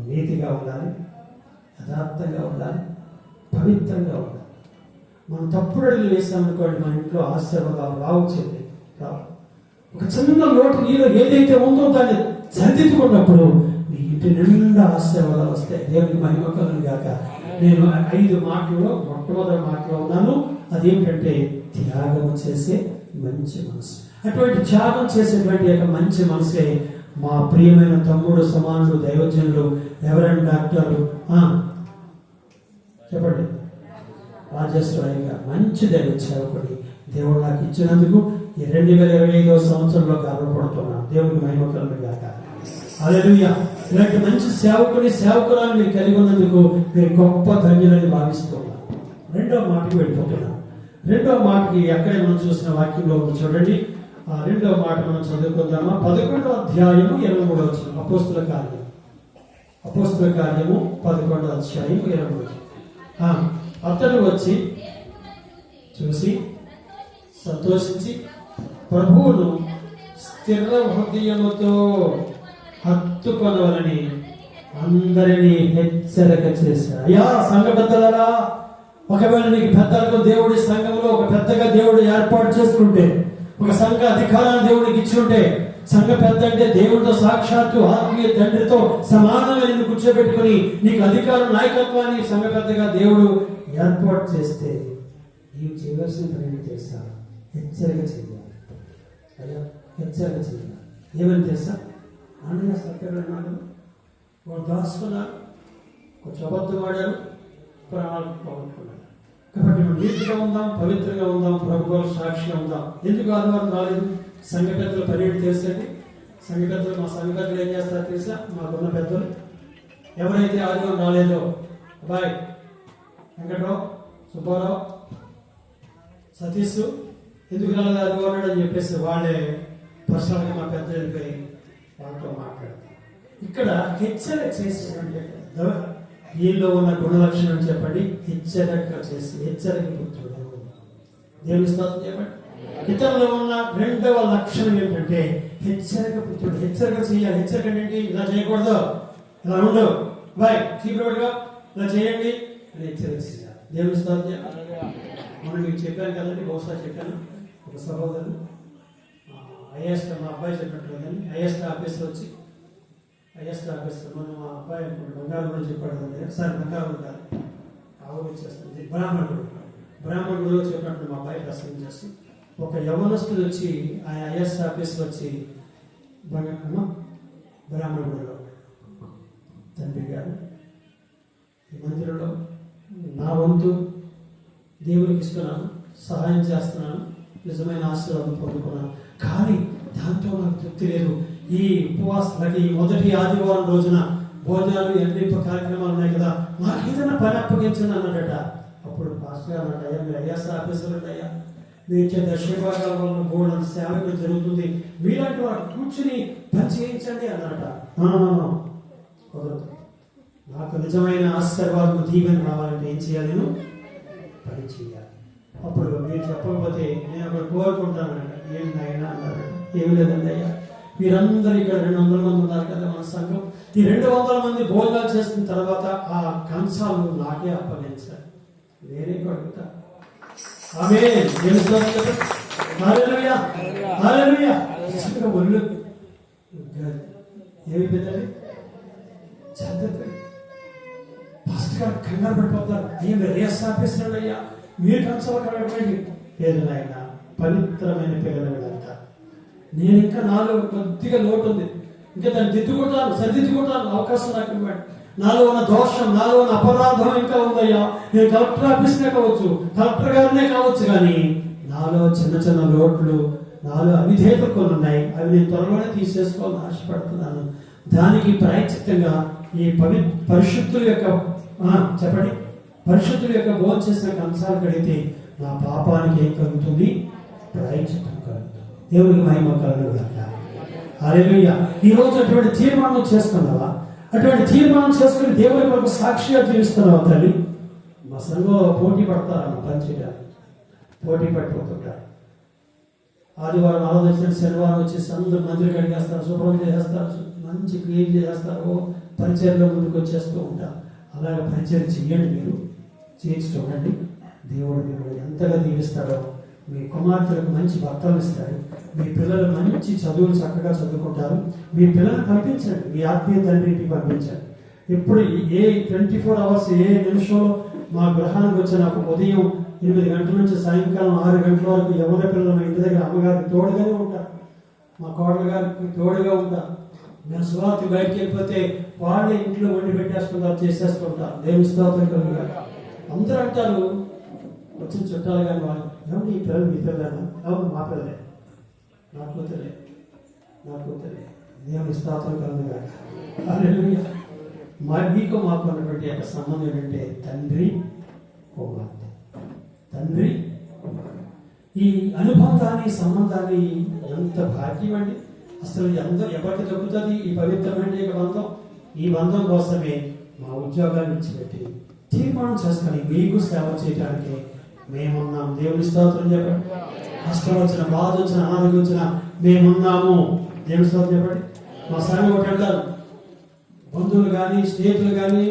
నీతిగా ఉండాలి, యథార్థంగా ఉండాలి, పవిత్రంగా ఉండాలి. మనం తప్పుడు అడుగులు వేసామనుకోండి, మన ఇంట్లో ఆశీర్వాదాలు రావచ్చింది రావు. ఒక చిన్న లోటు నీలో ఏదైతే ఉందో దాన్ని సరిదిద్దుకున్నప్పుడు మీ ఇంటి నిండా ఆశీర్వాదాలు వస్తాయి. దేవునికి మహిమ కలుగును గాక. నేను 5 మాటల్లో మొట్టమొదటి మాటలో ఉన్నాను. అదేమిటంటే త్యాగం చేసే మంచి మనసు. అటువంటి త్యాగం చేసేటువంటి యొక్క మంచి మనసే మా ప్రియమైన తమ్ముడు సమానులు దైవజనులు ఎవరైనా డాక్టర్లు చెప్పండి రాజేశ్వరయ్య గారు మంచి దైవ సేవకుడి దేవుడు నాకు ఇచ్చినందుకు ఈ 2025వ సంవత్సరంలో గర్వపడుతున్నాను. దేవుడికి మహిమ కలుగును గాక. హల్లెలూయా. ఇలాంటి మంచి సేవకురాలు మీరు కలిగి ఉన్నందుకు మీరు గొప్ప ధన్యులని భావిస్తున్నాను. రెండో మాటకి వెళ్ళిపోతున్నాను. రెండో మాటకి ఎక్కడే మనం చూసిన వాక్యంలో ఉంది చూడండి. ఆ రెండో మాట మనం చదువుకుందామా? 11వ అధ్యాయము 23వ వచనం. అపోస్తుల కార్యము 11వ అధ్యాయం 23వ వచనం. అతడు వచ్చి చూసి సంతోషించి ప్రభువును స్థిర హృదయముతో హత్తుకొనవలని అందరినీ హెచ్చరిక చేశాడు. అయ్యా సంఘ పెద్దలారా, ఒకవేళ నీకు పెద్దలకు దేవుడి సంఘంలో ఒక పెద్దగా దేవుడు ఏర్పాటు చేసుకుంటే, ఒక సంఘ అధికారాన్ని దేవుడికి ఇచ్చుంటే, సంఘ పెద్ద అంటే దేవుడితో సాక్షాత్తు ఆత్మీయ తండ్రితో సమానంగా నిన్ను కూర్చోబెట్టుకుని నీకు అధికారం నాయకత్వాన్ని సంఘ పెద్దగా దేవుడు ఏర్పాటు చేస్తే నీవు చేయవలసిన పని చేస్తా హెచ్చరిక చేయాలి. అయ్యా హెచ్చరిక చేయాలి. ఏమని చేస్తా? అన్నయ్య సత్యనారాయణ వాడు దాచుకున్నారు, కొంచెం అబద్ధం ఆడారు, ప్రాణాలు పోగొట్టుకున్నారు. కాబట్టి మనం నీతిగా ఉందాం, పవిత్రంగా ఉందాం, ప్రభుత్వ సాక్షిగా ఉందాం. ఎందుకు ఆదివారం రాలేదు? సంఘ పెద్దలు పర్యటన చేసేది. సంఘ పెద్దలు మా సంఘ పెద్దలు ఏం చేస్తారో తెలుసా? మాకున్న పెద్దలు ఎవరైతే ఆదివారం రాలేదో, అబ్బాయి వెంకటరావు, సుబ్బారావు, సతీష్ ఎందుకు రాలేదు ఆదివారం అని చెప్పేసి వాళ్ళే పర్సనల్గా మా పెద్దలు వెళ్ళిపోయి వాళ్ళతో మాట్లాడతారు. ఇక్కడ హెచ్చరిక చేసినటువంటి వీళ్ళు ఉన్న గుణలక్షణం చెప్పండి. హెచ్చరిక చేసి హెచ్చరిక పుత్రుడు దేవుని స్తోత్రం చెప్పండి. ఇతరులో ఉన్న రెండవ లక్షణం ఏంటంటే హెచ్చరిక పుత్రుడు. హెచ్చరిక చేయాలి. హెచ్చరిక ఏంటి? ఇలా చేయకూడదు, ఇలా ఉండు, బాయ్ చీపురుగా ఇలా చేయండి అని హెచ్చరిక చేయాలి. దేవుని స్తోత్రం చెప్పండి. మనం మీకు చెప్పాను కదండి, బహుశా చెప్పాను. ఒక సహోదరుడు ఐఎస్ మా అబ్బాయి చెప్పినట్టు కానీ ఐఎస్ ఆఫీస్లో వచ్చి మనం మా అబ్బాయి బంగారు కూడా చెప్పాడు కదండి. సార్ బంగారు కాదు, ఆవులు ఇచ్చేస్తుంది. బ్రాహ్మణుడు చెప్పినట్టు మా అబ్బాయి ప్రసంగం చేస్తూ ఒక యవనస్తుడు వచ్చి ఆయన ఐఎస్ ఆఫీస్లో వచ్చి బ్రాహ్మణుడిలో తండ్రి గారు ఈ మందిరంలో నా వంతు దేవునికి ఇస్తున్నాను, సహాయం చేస్తున్నాను, నిజమైన ఆశీర్వాదం పొందుకున్నాను, కానీ దాంతో నాకు తృప్తి లేదు. ఈ ఉపవాసాలకి ఈ మొదటి ఆదివారం రోజున భోజనాలు ఎన్ని కార్యక్రమాలు ఉన్నాయి కదా, నాకు ఏదైనా పని అప్పగించండి అన్నాడట. అప్పుడు పాస్టర్ గారు అన్నట్టు, అయ్యా మీరు ఐఎస్ ఆఫీసర్ అయ్యా, మీరు ఇచ్చే దర్శకభాగాల వల్ల బోర్డు సేవ ఇక్కడ జరుగుతుంది, మీలాంటి వాడు కూర్చుని పని చేయించండి అన్నట. కుదరదు, నాకు నిజమైన ఆశీర్వాదం దీవెన రావాలంటే ఏం చేయాలి? నేను పని చేయాలి. అప్పుడు మీరు చెప్పకపోతే నేను అక్కడ కోరుకుంటానంట. ఏం నాయన అన్నారు. ఏమి లేదండి అయ్యా, మీరందరూ ఇక్కడ 200 మంది ఉన్నారు కదా మన సంఘం, ఈ 200 మంది భోజనాలు చేసిన తర్వాత ఆ కంచాలు నాకే అప్పగించాలి, నేనే అడుగుతా. ఒళ్ళు ఏమి పెద్దాలి చదివి ఫస్ట్ గారు కంగారు పడిపోతారు. అయ్యా మీరు రేస్ ఆఫీసర్ అయ్యా, మీరు కంచాలు కడగండి. లేదు నాయన, పవిత్రమైన పిల్లలంతా నేను ఇంకా నాలో కొద్దిగా లోటు ఉంది, ఇంకా దాన్ని దిద్దుకుంటాను, సరిదిద్దుకుంటాను, అవకాశం నాకు ఇవ్వండి. నాలో ఉన్న దోషం, నాలో ఉన్న అపరాధం ఇంకా ఉందయ్యా. నేను కలెక్టర్ ఆఫీస్నే కావచ్చు, కలెక్టర్ గారినే కావచ్చు, కానీ నాలో చిన్న చిన్న లోట్లు, నాలో అవిధేయతలు కొన్ని ఉన్నాయి. అవి నేను త్వరలోనే తీసేసుకోవాలని ఆశపడుతున్నాను. దానికి ప్రాయశ్చిత్తంగా ఈ పరిశుద్ధుల యొక్క చెప్పండి, పరిశుద్ధుల యొక్క భోజనం చేసిన కంచాలు కడిగితే నా పాపానికి ఏం కలుగుతుంది? ప్రాయశ్చిత్తం కలుగుతుంది. దేవునికి మహిమ కలుగుతుంది. హల్లెలూయా. ఈ రోజు అటువంటి తీర్మానం చేసుకున్నావా? అటువంటి తీర్మానం చేసుకుని దేవుని కొరకు సాక్షిగా జీవిస్తున్నావా తల్లి? మా సంఘంలో పోటీ పడతారన్న పనిచేయడానికి, పోటీ పడిపోతుంటారు. ఆదివారం ఆలోచించిన శనివారం వచ్చేసి అందరూ మందిరం కడిగేస్తారు, శుభ్రం చేసేస్తారు, మంచి క్లీన్ చేసేస్తారు, పరిచయంలో ముందుకు వచ్చేస్తూ ఉంటారు. అలాగే పరిచయం చెయ్యండి, మీరు చేసి చూడండి, దేవుడు మిమ్మల్ని ఎంతగా దీవిస్తాడో మీ కుమార్తెలకు మంచి భర్తలు ఇస్తాడు. మీ పిల్లలు మంచి చదువులు చక్కగా చదువుకుంటారు. మీ పిల్లల్ని పంపించండి, మీ ఆత్మీయ తండ్రికి పంపించండి. ఇప్పుడు ఏ 24 hours ఏ నిమిషంలో మా గృహానికి వచ్చిన ఉదయం 8 గంటల నుంచి సాయంకాలం 6 గంటల వరకు ఎవరి పిల్లలు మా ఇంటి దగ్గర అమ్మగారికి తోడుగానే ఉంటారు, మా కోడలు గారికి తోడుగా ఉంటారు. మేము సువార్త బయటకు వెళ్ళిపోతే వాళ్ళే ఇంట్లో వండి పెట్టేసుకుంటారు, చేసేసుకుంటారు. దేవుని స్తోత్రం కలుగుగా. అందరూ అంటారు వచ్చిన చుట్టాలు కానీ వాళ్ళు, ఏమన్నా ఈ పిల్లలు మీ పిల్లలు? అవును, మా పిల్లలే, నా కూతురే, నా కూతురే. దేవుని స్తోత్రం కలుగుగా. హల్లెలూయా. మీకు మాకు ఉన్నటువంటి యొక్క సంబంధం ఏంటంటే తండ్రి కుమార్తె, తండ్రి ఈ అనుబంధాన్ని సంబంధాన్ని ఎంత భాగ్యం అండి. అసలు ఎవరికి దొరుకుతుంది ఈ పవిత్రమైన బంధం? ఈ బంధం కోసమే మా ఉద్యోగాన్ని ఇచ్చిపెట్టి తీర్మానం చేసుకొని మీకు సేవ చేయడానికి మేమున్నాం. దేవుని స్తోత్రం చెప్పండి. కష్టం వచ్చిన, బాధ వచ్చిన, అనారోగ్యం వచ్చిన మేమున్నాము. దేవుని స్తోత్రం చెప్పండి. మా సంఘం ఒకటి అంటారు, బంధువులు కానీ స్నేహితులు కానీ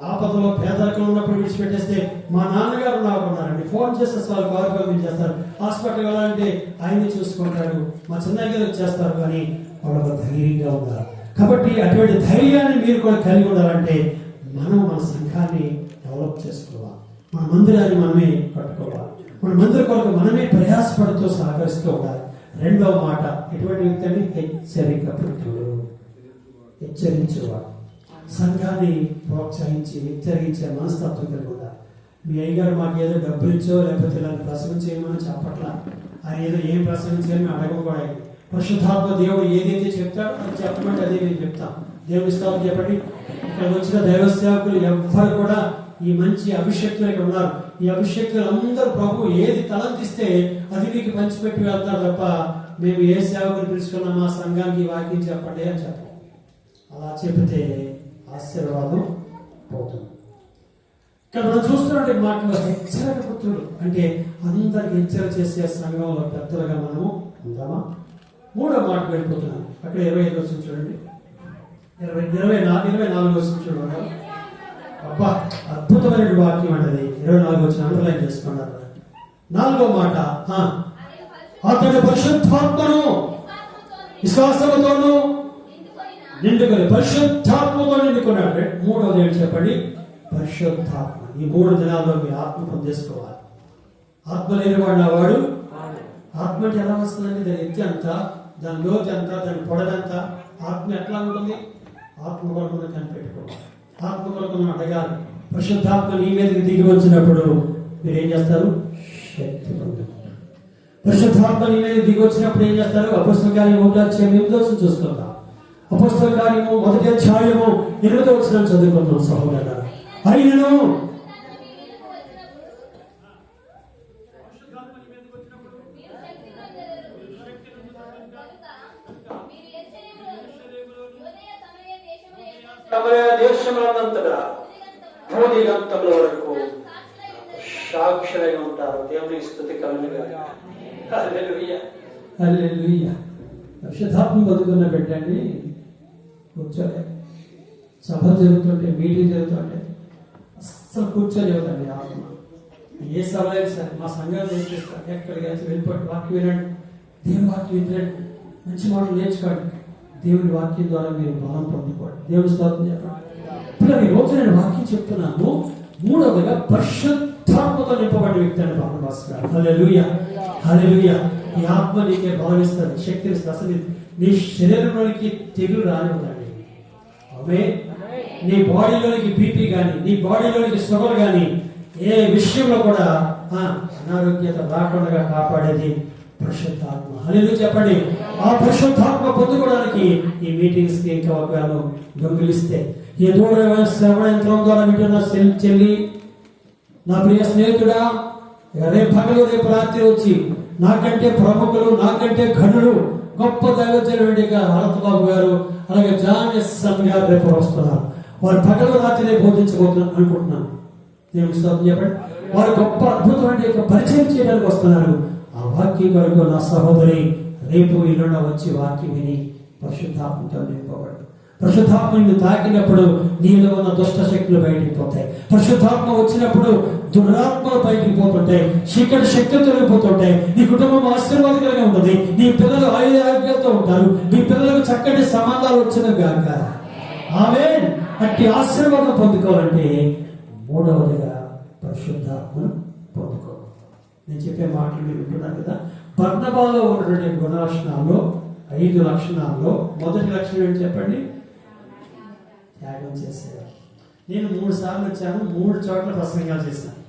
ఆపదలో పేదరికం ఉన్నప్పుడు విడిచిపెట్టేస్తే మా నాన్నగారు నాకు ఉన్నారండి, ఫోన్ చేస్తే వాళ్ళు గౌరవం చేస్తారు, హాస్పిటల్ వెళ్ళాలంటే ఆయన్ని చూసుకుంటాడు, మా చిన్నయ్య గారు వచ్చేస్తారు, కానీ వాళ్ళు ధైర్యంగా ఉన్నారు. కాబట్టి అటువంటి ధైర్యాన్ని మీరు కూడా కలిగి ఉండాలంటే మనం మన సంఘాన్ని డెవలప్ చేసుకోవాలి, మన మందిరాన్ని మనమే కట్టుకోవాలి, మన మందిర కొరకు మనమే ప్రయాసపడుతూ సహకరిస్తూ ఉండాలి. రెండవ మాట, ఎటువంటి వ్యక్తి అని హెచ్చరించేవాడు. సంఘాన్ని ప్రోత్సహించి హెచ్చరించే మనస్తత్వం కలిగి ఉండాలి. మీ అయ్యగారు మాకు ఏదో డబ్బులు ఇచ్చో లేకపోతే ఇలాంటి ప్రసంగం చేయమని చెప్పట్లా. ఆయన ఏదో ఏం ప్రసంగం చేయమని అడగం కూడా. పరిశుద్ధాత్మ దేవుడు ఏదైతే చెప్తాడో అది చెప్పమంటే అదే నేను చెప్తాను. దేవుని స్తోత్రం చెప్పండి. ఇక్కడ వచ్చిన దైవ సేవకులు ఎవ్వరు కూడా ఈ మంచి అభిషేక్తులు ఇక్కడ ఉన్నారు. ఈ అభిషేక్తులు అందరూ ప్రభు ఏది తలంతిస్తే అది మీకు పంచిపెట్టి వెళ్తారు తప్ప మేము ఏ సేవకులు పిలుచుకున్నా మా సంఘానికి వాక్యం చెప్పండి అని చెప్పాం. అలా చెబితే ఆశీర్వాదం పోతుంది. ఇక్కడ మనం చూస్తున్నట్టు మాటలో హెచ్చరిక పుత్రులు అంటే అందరికి హెచ్చరిక చేసే సంఘంలో పెద్దలుగా మనము ఉందామా? మూడో మాట వెళ్ళిపోతున్నాను. అక్కడ 25 వచ్చింది చూడండి, 24 వచ్చింది చూడండి. అబ్బా, అద్భుతమైన వాక్యం అండి. 24 వచ్చిన అండర్లైన్ చేసుకున్నారు. 4వ మాట, అతడు పరిశుద్ధాత్మను విశ్వాసముతోను నిండుకొని, పరిశుద్ధాత్మతో నిండుకున్నాడు. 3వది ఏంటి చెప్పండి? పరిశుద్ధాత్మ. ఈ 3 దినాల్లో మీరు ఆత్మ పొందేసుకోవాలి. ఆత్మ లేని వాడు వాడు. ఆత్మ అంటే ఎలా వస్తుందండి? దాని ఎత్తి అంత, దాని లోతు ఎంత, దాని పొడగంత. ఆత్మ ఎట్లా ఉంటుంది? ఆత్మ కొరకు కనిపెట్టుకోవాలి, ఆత్మ కొరకు అడగాలి. పరిశుద్ధాత్మ నీ మీదకి దిగి వచ్చినప్పుడు మీరు ఏం చేస్తారు? శక్తి పొందుతారు. పరిశుద్ధాత్మ నీ మీద దిగి వచ్చినప్పుడు ఏం చేస్తారు? అపొస్తలుల కార్యము 1:8 చూసుకుందాం. అపొస్తలుల కార్యము 1:8 చదువుకుందాం సహోదరులారా. అయినను దేశములంతటా భూదిగంతముల వరకు సాక్షులై ఉంటారు. దేవుని స్తుతి కలుగునుగాక. హల్లెలూయా, హల్లెలూయా. పరిశుద్ధాత్మ బతుకున్న పెట్టండి. కూర్చోలే, సభ జరుగుతుంటే, మీటింగ్ జరుగుతుంటే అస్సలు కూర్చోలేదండి ఆత్మ. ఏ సభ లేదు సార్, మా సంఘాలు నేర్పిస్తారు. ఎక్కడికి వెళ్ళిపోయి వాక్యం వినండి, దేవుని వాక్యం వినండి, మంచి మాటలు నేర్చుకోండి. దేవుని వాక్యం ద్వారా మీరు బలం పొందుకోండి. దేవుని స్తోత్రం చెప్పండి. పిల్లలు ఈ రోజు నేను వాక్యం చెప్తున్నాను. 3వదిగా పరిశుద్ధాత్మతో నింపబడిన వ్యక్తి అని బాబు గారు. హల్లెలూయా, హల్లెలూయా. ఈ ఆత్మ నీకే బలం ఇస్తుంది, శక్తిని ఇస్తుంది. అసలు నీ శరీరంలోనికి తెగులు రానివ్వండి. అవే నీ బాడీలోనికి బీపీ కానీ, నీ బాడీలోనికి షుగర్ కానీ, ఏ విషయంలో కూడా అనారోగ్యత రాకుండా కాపాడేది పరిశుద్ధాత్మ. హల్లెలూయా చెప్పండి. ఆ పరిశుద్ధాత్మ పొందుకోవడానికి ఈ మీటింగ్స్ కి ఇంకా ఒకవేళ దొంగిలిస్తే, ఈ దూర శ్రవణ యంత్రం ద్వారా వింటున్న చెల్లి, నా ప్రియ స్నేహితుడా, రేపు పగలు రేపు రాత్రి వచ్చి నాకంటే ప్రముఖులు, నాకంటే ఘనులు, గొప్ప దైవజనుడిగా అనంతబాబు గారు, అలాగే జాన్ ఎస్ గారు రేపు వస్తున్నారు. వారు పగలు రాత్రి బోధించబోతున్నారు అనుకుంటున్నాను. దేవుని స్తోత్రం చెప్పండి. వారు గొప్ప అద్భుతమైన పరిచయం చేయడానికి వస్తున్నారు. ఆ వాక్యం వరకు నా సహోదరి రేపు ఇల్లుండ వచ్చి వాక్యం విని పరిశుద్ధాత్మతో నింపబడు. పరిశుద్ధాత్మని తాకినప్పుడు నీలో ఉన్న దుష్ట శక్తులు బయటికి పోతాయి. పరిశుద్ధాత్మ వచ్చినప్పుడు దురాత్మలు బయటికి పోతుంటాయి, చీకటి శక్తులు తొలగిపోతుంటాయి. నీ కుటుంబం ఆశీర్వాదకరంగా ఉంటుంది, నీ పిల్లలు ఆరోగ్యాలతో ఉంటారు, నీ పిల్లలకు చక్కటి సంబంధాలు వచ్చిన గాక. ఆమేన్. అట్టి ఆశీర్వాదం పొందుకోవాలంటే మూడవదిగా పరిశుద్ధాత్మను పొందుకోవాలి. నేను చెప్పే మాటలు మీరు వింటున్నారు కదా. బర్నబాలో ఉన్నటువంటి గుణలక్షణాల్లో 5 లక్షణాల్లో మొదటి లక్షణం ఏంటి చెప్పండి? త్యాగం చేసేవారు. నేను 3 సార్లు వచ్చాను, 3 చోట్ల ప్రసంగాలు చేశాను.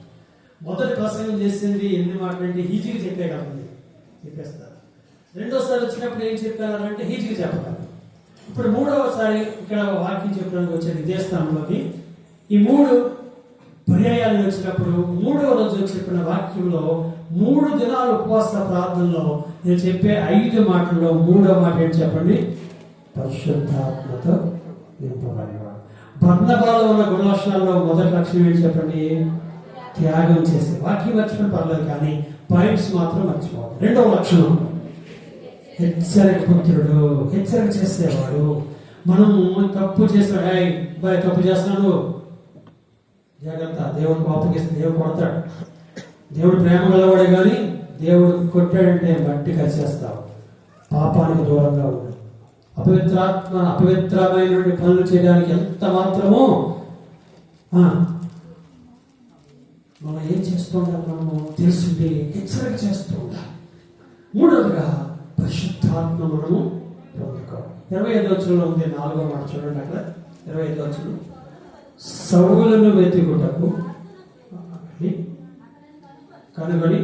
మొదటి ప్రసంగం చేసింది ఎన్ని మాటలంటే హీజీకి చెప్పేయగలండి, చెప్పేస్తారు. రెండోసారి వచ్చినప్పుడు ఏం చెప్పారంటే హీజీకి చెప్పగలరు. ఇప్పుడు మూడవసారి ఇక్కడ వాక్యం చెప్పడానికి వచ్చేది ఇదే స్థానంలోకి. ఈ 3 పర్యాయాలు వచ్చినప్పుడు మూడవ రోజు చెప్పిన వాక్యంలో 3 దినాల ఉపవాస ప్రార్థనలో నేను చెప్పే 5 మాటల్లో 3వ మాట ఏంటి చెప్పండి? పరిశుద్ధాత్మతో నింపబడేవాడు. బర్నబాలో ఉన్న గుణలక్షణాల్లో మొదటి లక్షణం ఏంటి చెప్పండి? త్యాగం చేసే. వాక్యం మర్చిపోయిన పర్లేదు కానీ పాయింట్స్ మాత్రం మర్చిపోవాలి. రెండవ లక్షణం హెచ్చరిక పుత్రుడు, హెచ్చరిక చేసేవాడు. మనము తప్పు చేసాడు, తప్పు చేస్తున్నాడు, జాగ్రత్త, దేవుడు కోపగిస్తే దేవుడు కొడతాడు. దేవుడు ప్రేమ గలవాడే కానీ దేవుడు కొట్టాడంటే బట్టి కరిచేస్తావు. పాపానికి దూరంగా ఉండు. అపవిత్రమైనటువంటి పనులు చేయడానికి ఎంత మాత్రమో మనం ఏం చేస్తూ ఉండాలి? మనము తెలుసుంటే హెచ్చరిక చేస్తూ ఉండాలి. మూడవదిగా పరిశుద్ధాత్మ మనము పొందుకోవాలి. 25వ వచనంలో ఉంది 4వ మాట చూడండి. అక్కడ 25వ వచనం, సౌలును వెతుకుటకు కనుగొని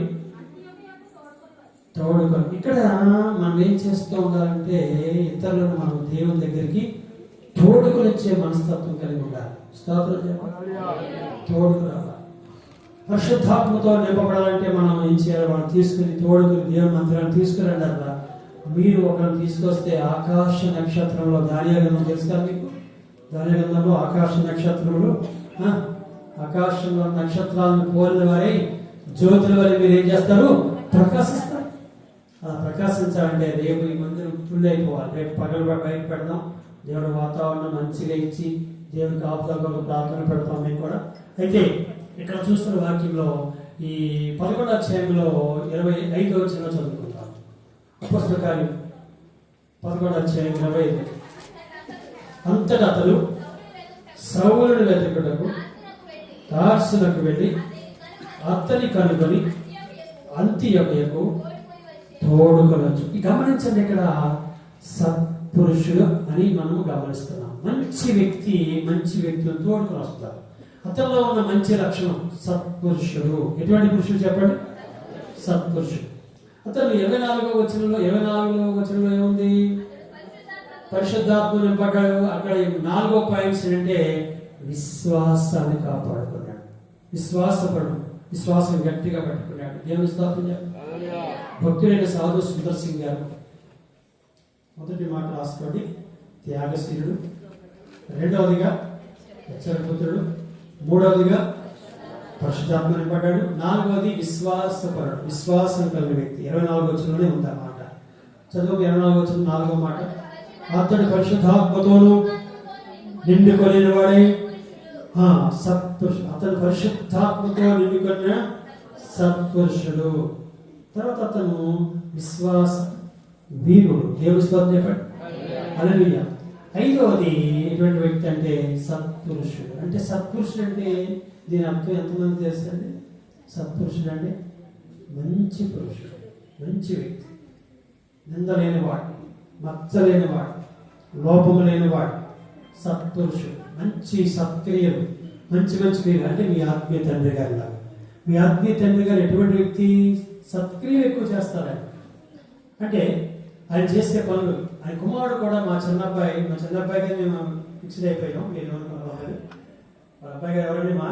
తోడుకొని. ఇక్కడ మనం ఏం చేస్తూ ఉండాలంటే ఇతరులను మనం దేవుని దగ్గరికి తోడుకొని వచ్చే మనస్తత్వం కలిగి ఉండాలి. స్తోత్రం చెప్పాలి, తోడుకు రావాలి. పరిశుద్ధాత్మతో నింపబడాలంటే మనం ఏం చేయాలి? మనం తీసుకుని తోడుకుని దేవుని మందిరాన్ని తీసుకురండి. అట్లా మీరు ఒకరిని తీసుకొస్తే ఆకాశ నక్షత్రంలో దానియేలు గ్రంథం తెలుసు కదా మీకు? దానియేలు గ్రంథంలో ఆకాశ నక్షత్రములు, ఆకాశంలో నక్షత్రాలను పోలిన వారి జ్యోతుల వల్ల మీరు ఏం చేస్తారు? ప్రకాశిస్తారు. అలా ప్రకాశించాలంటే రేపు ఈ మందిరం ఫుల్ అయిపోవాలి. రేపు పగలు బయట పెడదాం, దేవుడి వాతావరణం మంచిగా ఇచ్చి దేవుడి కాపుదలకు ప్రార్థన పెడతాం మేము కూడా. అయితే ఇక్కడ చూస్తున్న వాక్యంలో ఈ 11వ అధ్యాయంలో 25వ వచనం చదువుకుంటాం. అపొస్తలుల కార్యం 11వ అధ్యాయం 25. అంతటా అతడు సౌలును వెతుకుటకు తార్సునకు వెళ్ళి అతని కనుగొని అంతియొకయకు తోడుకొనొచ్చు. గమనించండి, ఇక్కడ సత్పురుషుడు అని మనం గమనిస్తున్నాం. మంచి వ్యక్తులు తోడుకొని వస్తారు. అతనిలో ఉన్న మంచి లక్షణం సత్పురుషుడు. ఎటువంటి పురుషుడు చెప్పండి? సత్పురుషుడు. అతను 24వ వచనంలో ఏముంది? పరిశుద్ధాత్మ నింపడ్డాడు. అక్కడ 4వ పాయింట్స్ ఏంటంటే విశ్వాసాన్ని కాపాడుకున్నాడు. విశ్వాసం గట్టిగా పట్టుకున్నాడు. దేవుని స్తోత్రం చెప్పండి. భక్తుడైన సాధు సుందర్ సింగ్ గారు మొదటి మాట రాసుకోండి, త్యాగశీలుడు. రెండవదిగా హెచ్చరిపుత్రుడు. మూడవదిగా పరిశుద్ధాత్మ నింపడ్డాడు. 4వది విశ్వాసపరుడు, విశ్వాసం కలిగిన వ్యక్తి. 24వ వచనంలోనే ఉంది అన్నమాట. చదువు 24వ వచనం 4వ మాట. అతడు పరిశుద్ధాత్మతోను నిండుకొనిన వాడే సత్పురుషుడు. అతను పరిశుద్ధాత్మతో నిండుకొనిన సత్పురుషుడు. తర్వాత అతను విశ్వాస వీరుడు. దేవుని స్తోత్రం చెప్పండి. హల్లెలూయా. 5వది ఎటువంటి వ్యక్తి అంటే సత్పురుషుడు. అంటే సత్పురుషుడు అంటే దీని అర్థం ఎంతమంది తెలుసండి? సత్పురుషుడు అంటే మంచి పురుషుడు, మంచి వ్యక్తి, నిందలేనివాడు, మచ్చలేనివాడు, లోపము లేనివాడు సత్పురుషుడు. మంచి సత్క్రియలు, మంచి క్రియలు. అంటే మీ ఆత్మీయ తండ్రి గారి లాగా. మీ ఆత్మీయ తండ్రి గారు ఎటువంటి వ్యక్తి? సత్క్రియలు ఎక్కువ చేస్తారండి. అంటే ఆయన చేసే పనులు. ఆయన కుమారుడు కూడా మా చిన్నబ్బాయి గారు మేము ఫిక్స్డ్ అయిపోయాం. మీరు వాళ్ళ అబ్బాయి గారు ఎవరండి? మా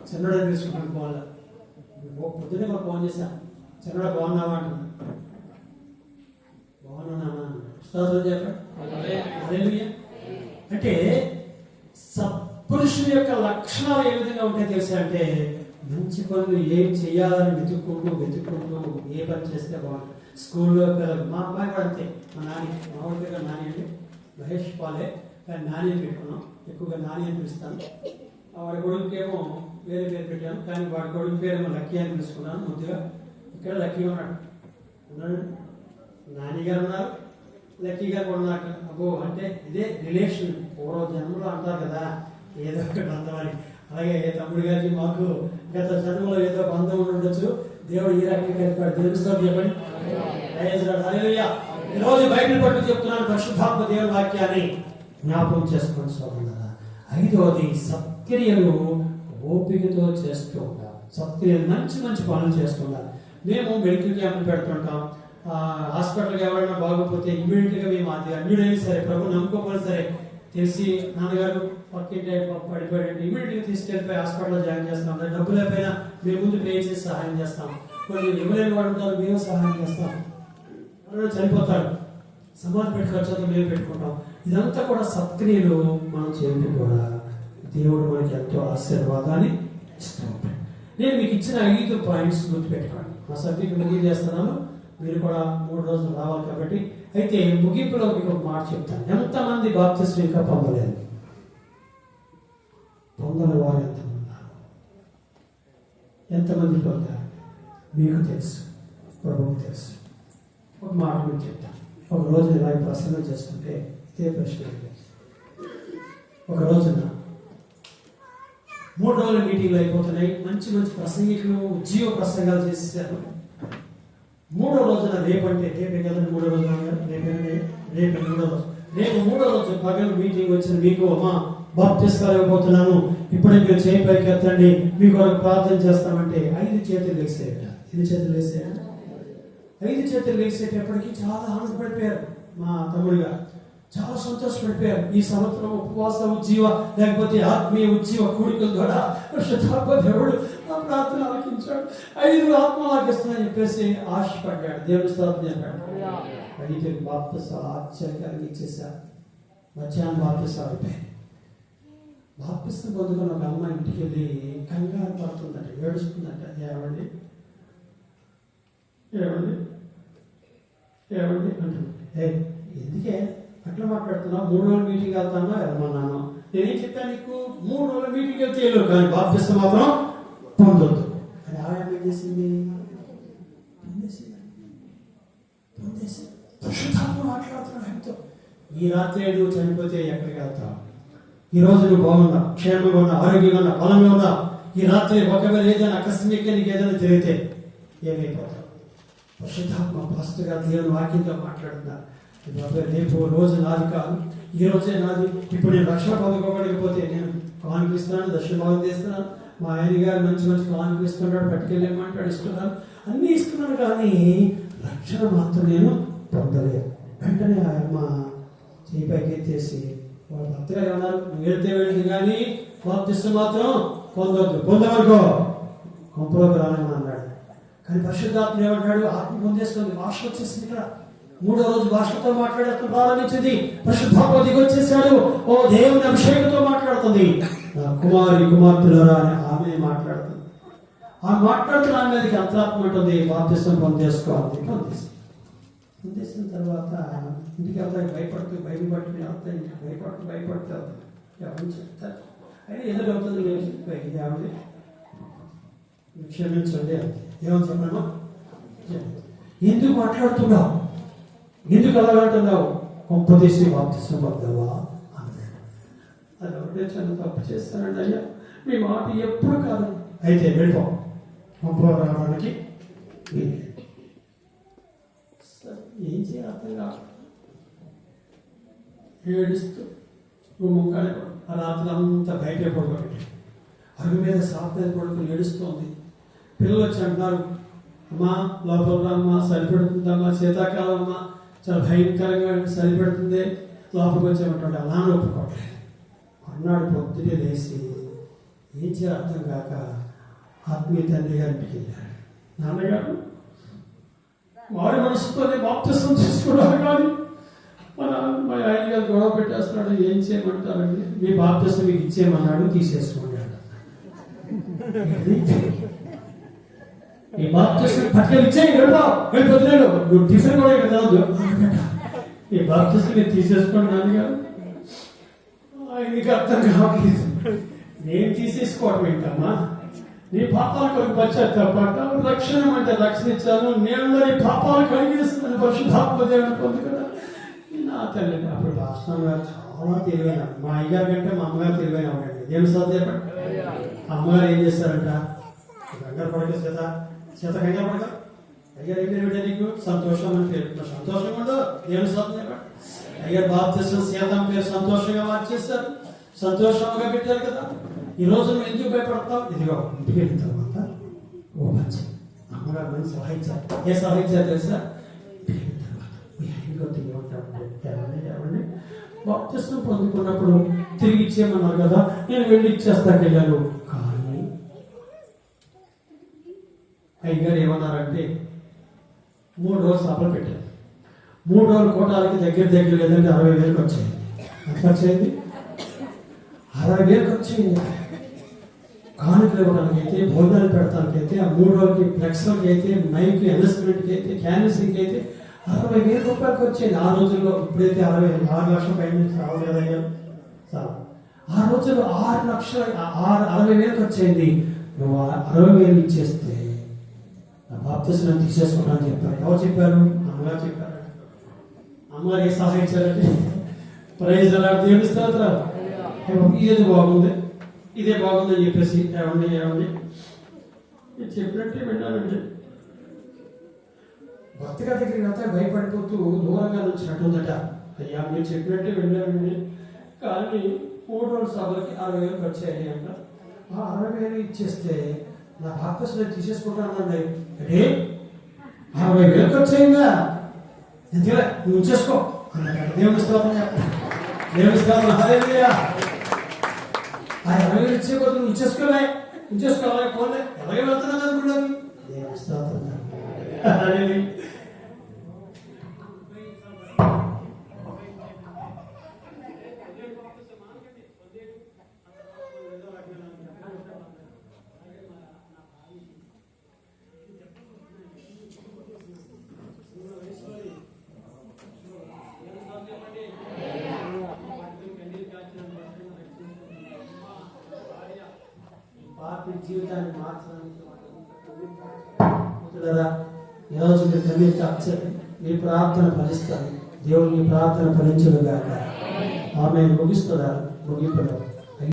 చిన్నడే తీసుకుంటాను ఫోన్లో. పొద్దున్నే మాకు ఫోన్ చేశాను, చిన్నడా బాగున్నావా అంటున్నా. బాగున్నా స్తోత్రం చెప్పండి. అంటే సత్పురుషుని యొక్క లక్షణాలు ఏ విధంగా ఉంటాయి తెలుసా? అంటే మంచి పనులు ఏం చెయ్యాలని వెతుక్కుంటూ ఏ పని చేస్తే బాగుంటుంది. స్కూల్లో పిల్లలు, మా అమ్మాయి కూడా అంతే. మా ఊరి దగ్గర నాని అండి, మహేష్ పాలే. కానీ నాని అని పెట్టుకున్నాం. ఎక్కువగా నాని అని పిలుస్తాను. వాడి కొడుకుకేమో వేరే పేరు పెట్టాను, కానీ వాడి కొడుకు పేరేమో లక్కీ అని పిలుచుకున్నాను ముద్దుగా. ఇక్కడ లక్కీ ఉన్నాడు, నాని గారు ఉన్నారు, లక్కీ గారు కూడా ఉన్నారు. అబ్బో అంటే ఇదే రిలేషన్, పూర్వ జన్మలో అంటారు కదా ఏదో ఒకటి బంధం అని. అలాగే తమ్ముడు గారికి మాకు గత జన్మలో ఏదో బంధం ఉండొచ్చు. దేవుడు ఈ రకంగా కలిపాడు. తెలుస్తాడు చెప్పండి. ఈరోజు బైబిల్ పట్టు చెప్తున్నాను, పరిశుద్ధాత్మ దేవుని వాక్యాన్ని జ్ఞాపకం చేసుకొని సోదరులారా. 5వది సత్క్రియలు ఓపికతో చేస్తూ ఉండాలి. సత్క్రియలు మంచి మంచి పనులు చేస్తున్నారు. మేము మెడికల్ క్యాంపులు పెడుతుంటాం. హాస్పిటల్కి ఎవరైనా బాగోపోతే ఇమీడియట్గా మేము అది అన్యుడైనా సరే, ప్రభు నమ్ముకోవాలి సరే, తెలిసి నాన్నగారు పక్కింటే పడిపోయాడు ఇమీడియట్గా తీసుకెళ్ళిపోయి హాస్పిటల్లో జాయిన్ చేస్తాం. డబ్బు లేకపోయినా మేము ముందు పే చేసి సహాయం చేస్తాం. కొన్ని ఎవరైనా వాడుతారు, మేము సహాయం చేస్తాం. చనిపోతాడు, సమాధి పెట్టుకోవచ్చు, మేము పెట్టుకుంటాం. ఇదంతా కూడా సత్క్రియలు మనం చేయడం కూడా దేవుడు మనకి ఎంతో ఆశీర్వాదాన్ని ఇస్తూ ఉంటాడు. నేను మీకు ఇచ్చిన 5 పాయింట్స్ గుర్తుపెట్టుకోండి. మా సబ్జెక్ట్ ముగింపు చేస్తున్నాను, మీరు కూడా 3 రోజులు రావాలి కాబట్టి. అయితే ముగింపులో మీకు ఒక మాట చెప్తాను. ఎంతమంది బాప్తిస్మం ఇంకా పొందలేదు? పొందని వారు ఎంతమంది ఉన్నారు? ఎంతమంది పొందారు? మీకు తెలుసు, ప్రభువుకు తెలుసు. ఒక మాట మీకు చెప్తాను. ఒక రోజు ఇలా ప్రసంగం చేసుకుంటే ఇదే ప్రశ్న. ఒక రోజున 3 రోజుల మీటింగ్లు అయిపోతున్నాయి. మంచి మంచి ప్రసంగికులు ఉజ్జీవ ప్రసంగాలు చేసేసారు. 3వ రోజున రేపంటే రేపే కదండి, 3వ రోజు రేపు 3వ రోజు. రేపు 3వ రోజు పగలు మీటింగ్ వచ్చిన మీకు అమ్మా బాప్తిస్మాలు ఇవ్వబోతున్నాను, ఇప్పుడే మీరు చేయి పైకి ఎత్తండి, మీకు ఒక ప్రార్థన చేస్తామంటే 5 చేతులు వేసేట. 5 చేతులు వేసేట. 5 చేతులు వేసేటప్పటికి చాలా ఆనందపడిపోయారు. మా తమ్ముడిగా చాలా సంతోషపడిపోయారు. ఈ సంవత్సరం ఉపవాస ఉజ్జీవ లేకపోతే ఆత్మీయ ఉజ్జీవ కూడికల ద్వారా దేవుడు ఆ ప్రార్థన ఆలకించాడు. 5 ఆత్మలు ఆలకిస్తున్నాయని చెప్పేసి ఆశపడ్డాడు. దేవుడు స్తోత్రం చెప్పాడు. 5 బాప్తిస్మాలు ఆశ్చర్యకరంగా ఇచ్చేసారు. మధ్యాహ్నం బాప్తిస్మాలు అయిపోయాయి. బాప్తిస్మం పొందుకున్న ఒక అమ్మ ఇంటికి వెళ్ళి కంగారు పడుతుందట, ఏడుస్తుందట. ఏమండి ఏమండి ఏమండి అంటుంది. ఎందుకే అట్లా మాట్లాడుతున్నావు? 3 రోజుల మీటింగ్ వెళ్తాను వెళ్ళమన్నాను. నేనేం చెప్పాను నీకు? 3 రోజుల మీటింగ్ వెళ్తే వెళ్ళరు, కానీ బాప్తిస్మం మాత్రం పొందొద్దు. అది ఆవిడ ఏం చేసింది? మాట్లాడుతున్నాడు ఆయనతో. ఈ రాత్రి నువ్వు చనిపోతే ఎక్కడికి వెళ్తావు? ఈ రోజు నువ్వు బాగున్నావు, క్షేమంగా ఉన్నావు, ఆరోగ్యంగా ఉన్నావు, బలంగా ఉన్నావు. ఈ రాత్రి ఒకవేళ ఏదైనా అకస్మాత్తుగా నీకు ఏదైనా జరిగితే ఏమైపోతావు? పరిశుద్ధాత్మ పాస్టర్గా దేవుని వాక్యంతో మాట్లాడుతున్నారు. రేపు రోజు నాది కాదు, ఈ రోజే నాది. ఇప్పుడు నేను రక్షణ పొందుకోబడకపోతే నేను కానుకలు ఇస్తున్నాను, దర్శనం చేస్తున్నాను. మా ఆయన గారు మంచి మంచి కానుకలు ఇస్తున్నాడు, పట్టుకెళ్ళేమంటాడు, ఇస్తున్నాను, అన్నీ ఇస్తున్నాను, కానీ రక్షణ మాత్రం నేను పొందలేదు. వెంటనే ఆయన చేయి పైకి ఎత్తేసి వాళ్ళ భర్తగా ఉన్నారు, వెళ్తే కానీ బాప్తిస్మం మాత్రం పొందొద్దు, పొందవనుకో కొంపలోకి రాలేమని అన్నాడు. కానీ పరిశుద్ధాత్మ ఏమంటాడు? ఆత్మ పొందేసుకుంది, భాష వచ్చేసింది. ఇక్కడ 3వ రోజు భాషతో మాట్లాడటం ప్రారంభించింది. పరిశుద్ధాత్మ దిగి వచ్చేసాడు. ఓ దేవుని అభిషేకంతో మాట్లాడుతుంది. నా కుమారి కుమార్తెలరా అని ఆమె మాట్లాడుతుంది. ఆ మాట్లాడుతున్న ఆమె మీదకి అంతరాత్మ ఉంటుంది, బాప్తిస్మం పొందేసుకోవాలి. పొందేసిన తర్వాత ఇంటికి వెళ్తాయి, భయపడుతూ బయట పట్టుకుని వెళ్తాయి, భయపడుతూ ఎవరిని చెప్తారు. అయితే ఎదురు అవుతుంది, ఇది ఆవిడ క్షమించండి అంతే. ఏమని చెప్పాను? ఎందుకు మాట్లాడుతున్నావు? ఎందుకు అలాగంటున్నావు? కొంపదీసి బాప్తిస్మం పొందావా అన్నాడు. అది ఒకటే చాలా తప్పు చేస్తానండి అయ్యా, మీ మాట ఎప్పుడు కాదు. అయితే వెళ్ళిపో, కొంపలో రావడానికి ఏం చేయాలి అర్థం కాదు. ఏడుస్తూ ముక్కలే ఆ రాత్రి అంతా బయట పడుకోండి, అరుగు మీద సాప్ మీద పడుకుని ఏడుస్తోంది. పిల్లలు వచ్చి అంటున్నారు, అమ్మా లోపల అమ్మా సరిపెడుతుందమ్మా, శీతాకాలం అమ్మా చాలా భయంకరంగా సరిపెడుతుంది, లోపలికి వచ్చామంటాడు. అలా ఒప్పుకోవట్లేదు. అన్నాడు పొద్దునే లేచి ఏం చేయాలి అర్థం కాక ఆత్మీయ తండ్రి గారికి వెళ్ళాడు. నాన్నగారు వారి మనసుతోనే బాప్తిస్మం తీసుకున్నారు, కానీ మా ఆయన గారు గొడవ పెట్టేస్తున్నాడు, ఏం చేయమంటారండి? మీ బాప్తిస్మం మీకు ఇచ్చేయమన్నాడు, తీసేసుకున్నాడు. ఈ బాప్తిస్మం పట్టుకెళ్ళి ఇచ్చేయి, వెళ్ళిపోతున్నాడు. నువ్వు టిఫిన్ కూడా ఇక్కడ రాదు, ఈ బాప్తిస్మం మీరు తీసేసుకోండి నాన్నగారు. నీకు అర్థం కావట్లేదు. నేను తీసేసుకోవడం ఏంటమ్మా? నీ పాపాల కొరకు పశ్చాత్తాపడ్డావు, రక్షణ అంటే రక్షణ ఇచ్చాను, నేను నీ పాపాలు కడిగేస్తున్నాను, పరిశుద్ధాత్మ దేవుని పొందు కదా. నా తల్లి అప్పుడు రాష్ట్రం గారు చాలా తెలివైన, మా అయ్యగారి కంటే మా అమ్మగారు తెలివైన ఉండండి. దేవుని సత్యం. అమ్మగారు ఏం చేస్తారంట, కంగారు పడక చేత కంగారు పడక, అయ్యారు ఏం పేరు పెట్టా నీకు? సంతోషం అని పేరు. సంతోషం ఉండదు. దేవుని సత్యం. అయ్యారు బాప్తిసం సీతం పేరు సంతోషంగా మార్చేస్తారు, సంతోషంగా పెట్టారు కదా. ఈ రోజు నువ్వు ఎందుకు భయపడతావు? ఇదిగో ఇంటికి వెళ్ళిన తర్వాత ఓ మంచి అమ్మగారు మంచి సహాయించారు. ఏ సహాయించారు తెలుసా? ఏమండి బాప్తిసం పొందుకున్నప్పుడు తిరిగి ఇచ్చేయమన్నారు కదా, నేను వెళ్ళి ఇచ్చేస్తాను వెళ్ళాను. కానీ అయ్యగారు ఏమన్నారంటే 3 రోజులు సభలు పెట్టారు. 3 రోజుల కోటాలకి దగ్గర లేదంటే 60,000 వచ్చాయి. ఎంత వచ్చేది? 60,000 వచ్చింది. కానుకలు ఇవ్వడానికైతే, భోజనాలు పెడతానికైతే, ఆ 3 రోజులకి ఫ్లెక్స్లకి అయితే, మైక్ అనౌన్స్మెంట్కి అయితే, క్యాన్వసింగ్కి అయితే 60,000 రూపాయలకి వచ్చేది ఆ రోజుల్లో. ఇప్పుడైతే 6 లక్షల పైన రావాలి కదా. ఆ రోజుల్లో 60,000 వచ్చేది. నువ్వు 60,000 ఇచ్చేస్తే నా బాప్తిసం తీసేసుకున్నాను చెప్పారు. ఎవరు చెప్పారు? అమ్మగారు చెప్పారు. అమ్మగారు ఏ సహాయించారంటే ప్రైజ్ అలా దేవుని స్తోత్రం. ఏది బాగుంది, ఇదే బాగుంది అని చెప్పేసి ఏమండి చెప్పినట్టే విన్నానండి. భర్తగా దగ్గరికి వెళ్తే భయపడిపోతూ దూరంగా నుంచినట్టుందట. అయ్యా మీరు చెప్పినట్టే విన్నానండి, కానీ 3 రోజుల సభలకి 60,000 వచ్చాయి అంట. ఆ 60,000 ఇచ్చేస్తే నా బాప్తిసం తీసేసుకుంటానండి. అంటే 60,000 వచ్చాయిందా? ఎందుకంటే నువ్వు ఉంచేసుకో అన్నమాట. దేవుని స్తోత్రం చెప్పండి. దేవుని స్తోత్రం. హల్లెలూయా. ఆ 60,000 ఇచ్చే కొద్ది నువ్వు ఉంచేసుకోవాలి. పోలే ఎలాగే వెళ్తున్నావు కదా గుడిలోకి. దేవుని స్తోత్రం. హల్లెలూయా. జీవితాన్ని మార్చడానికి ఈరోజు మీరు కన్నీరు కాల్చండి. మీ ప్రార్థన ఫలిస్తుంది. దేవుడు మీ ప్రార్థన ఫలించుగాక. ఆమె ముగిస్తుందా? ముగిపోయారు.